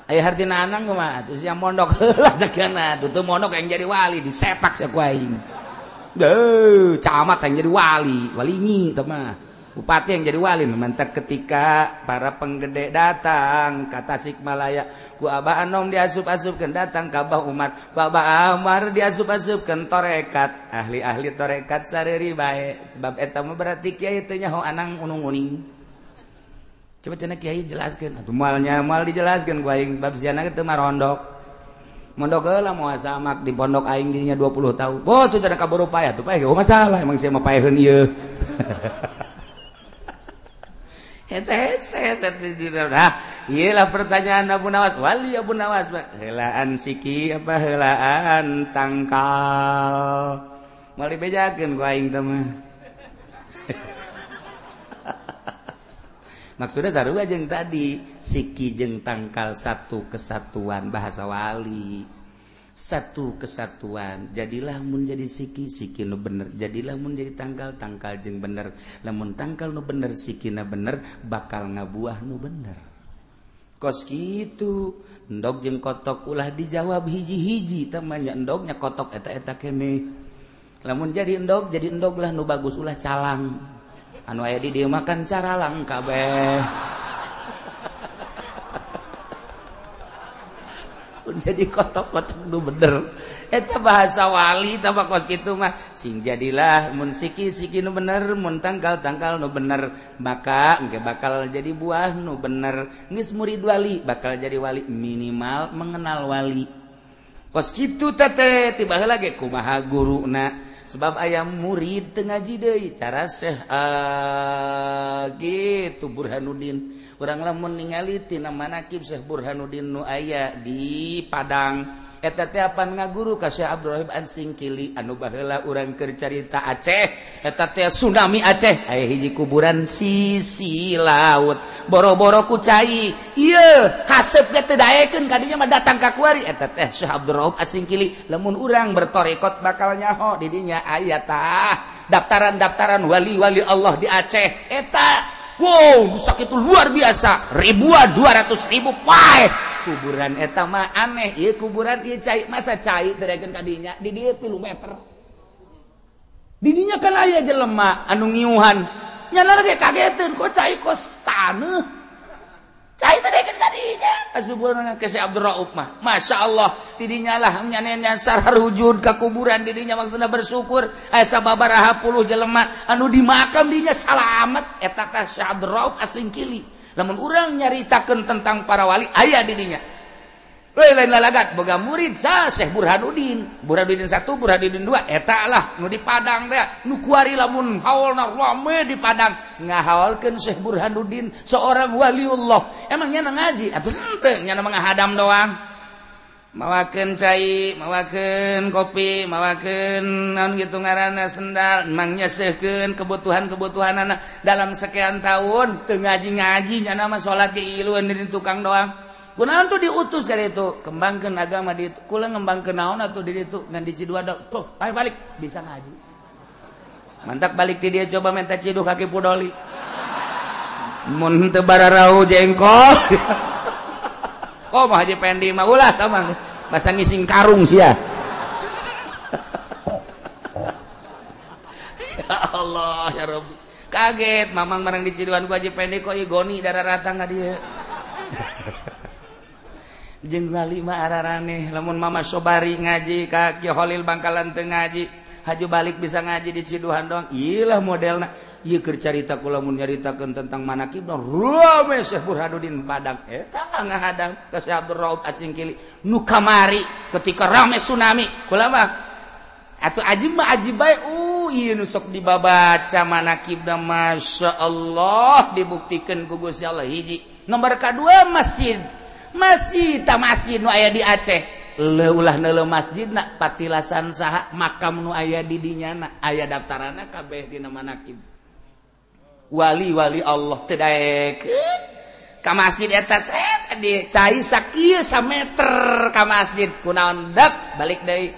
aya hartina anang kumaha atuh sia mondok heula sakana tuh mondok yang jadi wali disepak sia ku aing camat yang jadi wali nyi teh mah bupati yang jadi wali mantak ketika para penggede datang ka Tasikmalaya ku Abah Anom diasup-asupkeun datang ka Abah Umar ku Abah Umar diasup-asupkeun torekat ahli-ahli torekat sareuri bae sebab eta mah berarti kiai teh nyaho anang unung-uning coba cenah kiai jelaskeun atuh moal dijelaskeun ku aing bab siana teu mah mondok heula moal samak di pondok aing dinya 20 tahun tuh cenah kaburu payah tuh payah masalah emang sia mah paeheun ieu eta hese ieu lah pertanyaan Abu Nawas wali Abu Nawas heulaan siki apa heulaan tangkal moal dibejakeun ku aing teh mah maksudnya sarua jeung tadi siki jeung tangkal satu kesatuan bahasa wali satu kesatuan. Jadilah mun jadi siki nu bener, jadilah mun jadi tangkal jeung bener. Lamun tangkal nu bener sikina bener bakal ngabuah nu bener. Kos kitu endog jeung kotok ulah dijawab hiji-hiji tamanya endognya kotok eta kene. Lamun jadi endog lah nu bagus ulah calang. Anu aya di dieu makan caralang kabeh. Jadi kotok-kotok nu bener eta bahasa wali tambah kos kitu mah sing jadilah mun siki nu bener mun tangkal nu bener maka engke bakal jadi buah nu bener geus murid wali bakal jadi wali minimal mengenal wali kos kitu teh tiba heula ge kumaha guruna sebab aya murid teu ngaji deui cara Syekh gitu Burhanuddin. Urang lamun ningali tina manaqib Syekh Burhanuddin nu aya di Padang eta teh apan ngaguru ka Syekh Abdul Wahid An-Singkili anu baheula urang keur carita Aceh eta teh tsunami Aceh aya hiji kuburan sisi laut boro-boro ku cai ieu haseup ge teu daekeun kadinya mah datang ka kuari eta teh Syekh Abdul Wahid An-Singkili lamun urang bertorekot bakal nyaho di dinya aya tah daftaran wali-wali Allah di Aceh eta. Wow, rusak itu luar biasa. Ribuan, 200.000 pae. Kuburan eta mah aneh. Ieu kuburan ieu cai masa cai terekeun kadinya di dieu 3 meter. Di dinya kan aya jelema anu ngiuhan. Nyana ge kageteun kok cai kos taneuh. Cai terekeun kadinya. Asubuhna ke Syekh Abdul Rauf mah. Masyaallah di dinya lah nyana nyasar harujud ka kuburan di dinya maksudna bersyukur aya sababaraha puluh jelema anu di makam dinya salamet eta teh Syekh Abdul Rauf As-Singkili. Lamun urang nyaritakeun tentang para wali aya di dinya. Lain lalagat boga murid sa Syekh Burhanuddin 1 Burhanuddin 2 eta lah nu di Padang teh nu kuari lamun haulna rame di Padang ngahaulkeun Syekh Burhanuddin seorang waliullah emangnya ngaji atuh henteu nya menghadam doang mawakeun cai mawakeun kopi mawakeun naon kitu ngaranna sendal emang nyeseukeun kebutuhan-kebutuhanana dalam sekian tahun teu ngaji nya nama salat ge iluan di tukang doang. Kunaon tuh diutus ka ditu kembangkeun agama di ditu kula ngembangkeun naon atuh di ditu ngan di Ciduada tuh ayo balik bisa ngaji mantak balik ti dia coba minta ciduh kaki pudoli mun teu bararau jengkol oh mah Haji Pendi mah ulah tah mah basa ngising karung sia ya Allah ya Rabbi kaget mamang marang di Ciduan ku Haji Pendi kok igoni dararatan ka dieu jeung wali mah araraneh lamun Mama Sobari ngaji ka Ki Holil Bangkalan teu ngaji haju balik bisa ngaji di Ciduhan doang iyalah modelna ieu keur carita kula mun nyaritakeun tentang manaqib rame Syekh Burhanuddin Padang eta ngahadang ka Syekh Abdul Rauf As-Singkili nu kamari ketika rame tsunami kula mah atuh ajib bae ieu nu sok dibabaca manaqibna masyaallah dibuktikeun ku Gusti Allah hiji nomor kadua masjid nu aya di Aceh ulah neuleuh masjidna patilasan saha makam nu aya di dinyana aya daftaranna kabeh dina manaqib wali-wali Allah teu daekeun ka masjid eta set di cai sakieu sameter ka masjid kunaon dek balik deui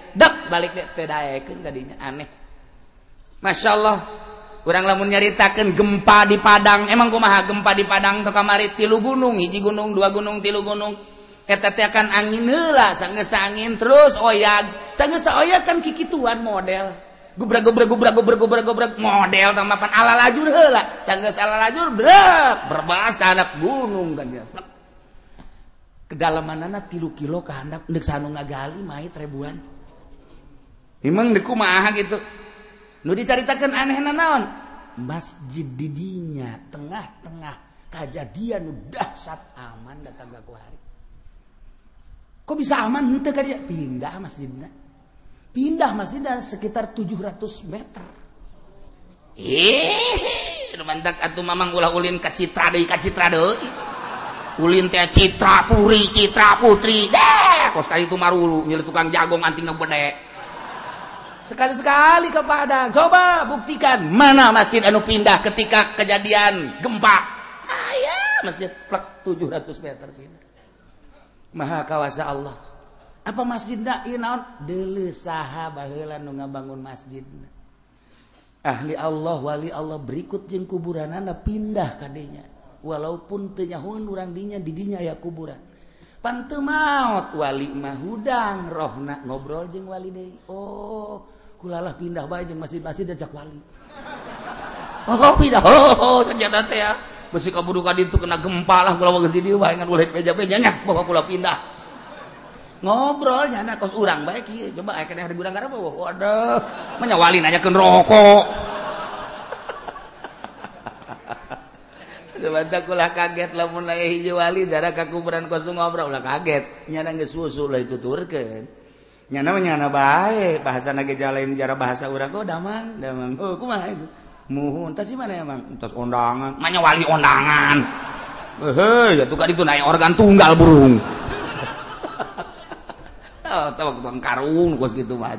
teu daekeun ka dinya aneh masyaallah. Urang lamun nyaritakeun gempa di Padang emang kumaha gempa di Padang teu kamari 3 gunung hiji gunung 2 gunung 3 gunung eta teh kan angin heula sanggeus angin terus oyag sanggeus oyag kan kikituan model gubrag model tamapan ala lajur heula sanggeus ala lajur berbas ka handap gunung kan dia kedalamanana 3 kilo ka handap neuk sanu ngagali mait ribuan memang deuk kumaha gitu. Nu dicaritakeun anehna naon? Masjid di dinya tengah-tengah kajadian nu dahsyat aman datang ka kuari. Kok bisa aman henteu ka dia? Pindah masjidna sekitar 700 meter. Nu mantak atuh mamang ulah ulin ka Citra deui ulin teh Citra Putri kos ka itu marulu nyeuh tukang jagong anting gede. Sekali-sekali ke Padang, coba buktikan mana masjid anu pindah ketika kejadian gempa. Masjid plek 700 meter pindah. Maha kawasa Allah. apa masjidna ieu naon deuleu saha baheula nu ngabangun masjidna ahli Allah wali Allah berikut jeung kuburanana pindah ka dinya walaupun teu nyahoeun urang dinya di dinya aya kuburan pan teu maot wali mah hudang rohna ngobrol jeung wali deui oh kulalah pindah bae jeung masjid-masjid ajak wali oh pindah oh ternyata teh ya besi kaburu ka ditu kena gempa lah kula geus di dieu bae ngan ulah beja-beja nya bawa kula pindah ngobrol nyana kos urang bae kieu coba aya keneh di gudang garap waduh manya wali nanyakeun rokok Banta kula kaget lamun aya hiji wali jarak ka kuburan kos ngobrol ulah kaget nyana geus susul ulah dituturkeun nyana bae bahasana ge jalain jara bahasa urang kok damang oh kumaha itu muhun tas di mana ya mang tas ondangan manya wali ondangan ya tuh kan itu naik organ tunggal burung tahu tukang karung kos gitu mah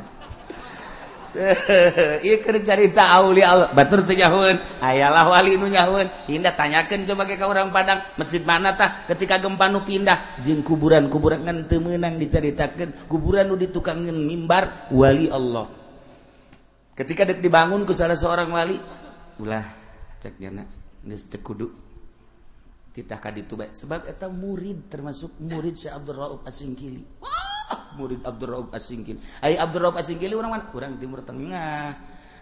ieu keur carita aulia Allah batur teu nyahoeun hayalah wali nu nyahoeun indah tanyakeun coba ke ka urang Padang masjid mana tah ketika gempa nu pindah jeung kuburan ngan teu meunang dicaritakeun kuburan nu ditukangkeun mimbar wali Allah ketika dek dibangun ku salah seorang wali ulah cek nyana geus teu kudu titah ka ditu bae sebab eta murid termasuk murid Syekh Abdul Rauf Asingkili murid Abdul Rauf Asingkili ai Abdul Rauf Asingkili urang mana urang Timur Tengah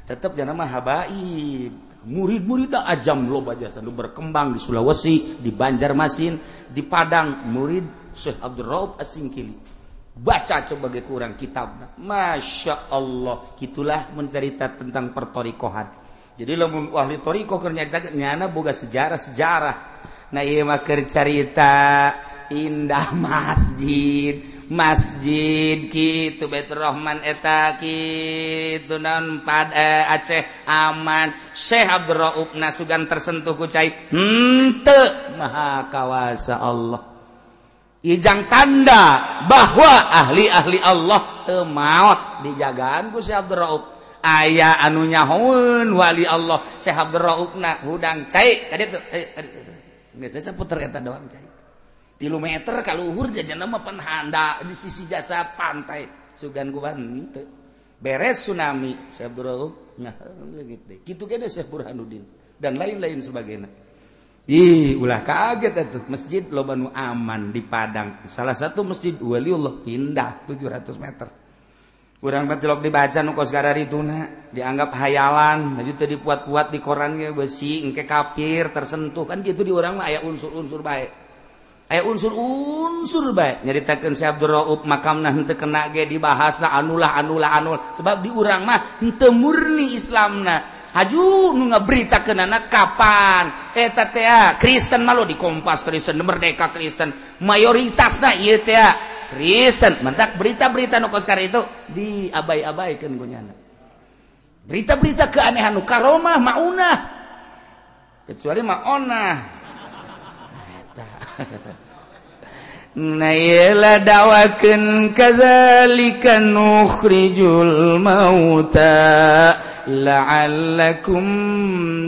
tetep jangan mah habaib murid-murid da ajam loba jasa nu berkembang di Sulawesi di Banjarmasin di Padang murid Syekh Abdul Rauf Asingkili baca coba ge kurang kitabna Masya Allah gitulah mencerita tentang pertorikohan jadi lamun ahli torikoh keur nyana boga sejarah nah ieu mah keur carita indah masjid kitu Baitur Rahman eta kitu naon Aceh aman Syekh Abdul Rauf nasugan tersentuh ku cai henteu maha kawasa Allah ijang tanda bahwa ahli-ahli Allah teu maot dijagaan ku Syekh Abdul Rauf aya anu nyahoeun wali Allah Syekh Abdul Raufna hudang cai kaditu geus saputer eta doang cai 3 meter ka luhur jajanna mah pan handa di sisi jasa pantai sugan ku henteu beres tsunami Syekh Abdul Rauf kitu kene Syekh Burhanuddin dan lain-lain sebagainya ulah kaget atuh masjid loba nu aman di Padang salah satu masjid waliullah pindah 700 meter urang teh tilok dibaca nu kos gararituna dianggap hayalan jadi teu dipuat-puat di koran ge besi engke kafir tersentuh kan kitu di urang mah aya unsur-unsur bae aya unsur-unsur bae nyaritakeun Syekh Abdul Rauf makamna henteu kena ge dibahasna anul sebab di urang mah henteu murni Islamna haju nu ngaberitakeunana kapan eta teh Kristen mah lo di Kompas Kristen Merdeka Kristen mayoritasna ieu teh Kristen mentak berita-berita nu kos itu diabai-abaikeun ku nyana berita-berita keanehan nu karomah maunah kecuali maonah eta na ieu dawakeun kadzalika nukhrijul mauta la'allakum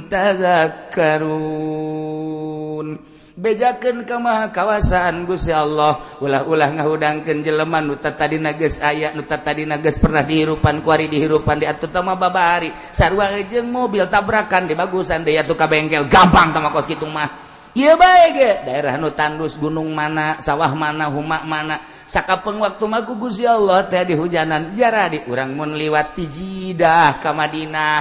tadhakkarun bejakeun ka maha kawasaan Gusti Allah ulah-ulah ngahudangkeun jelema nu tadina geus aya nu tadina geus pernah dihirupan ku ari dihirupan di atuh mah babari sarua jeung mobil tabrakan di bagusan deui atuh ka bengkel gampang tah kos kitu mah ieu bae ge daerah nu tandus gunung mana sawah mana huma mana sakapeung waktu mah ku Gusti Allah teh di hujanan jaradi urang mun liwat ti Jidah ka Madinah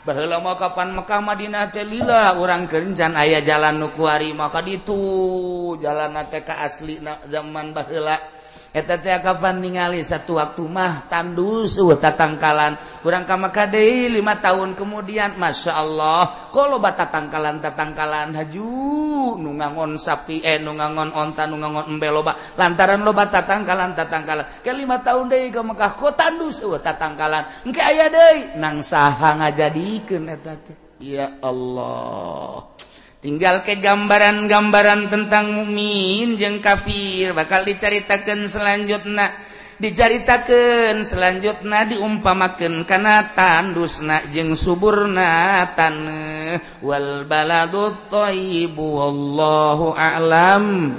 baheula mah kapan Mekah Madinah teh lila urang kerencan aya jalan nu kuari maka ditu jalan teh ka aslina zaman baheula eta teh kapan ningali satu waktu mah tandus tatangkalan urang ka Mekah deui 5 tahun kemudian Masya Allah kalau tatangkalan haju nu ngangon sapi nu ngangon onta nu ngangon embe loba lantaran loba tatangkalan ke 5 tahun deui ka Mekah ko tandus tatangkalan engke aya deui nang saha ngajadikeun eta teh ya Allah tinggal ke gambaran-gambaran tentang mukmin jeung kafir bakal dicaritakeun selanjutna diumpamakeun kana tandusna jeung suburna taneuh wal baladut thayyibu wallahu a'lam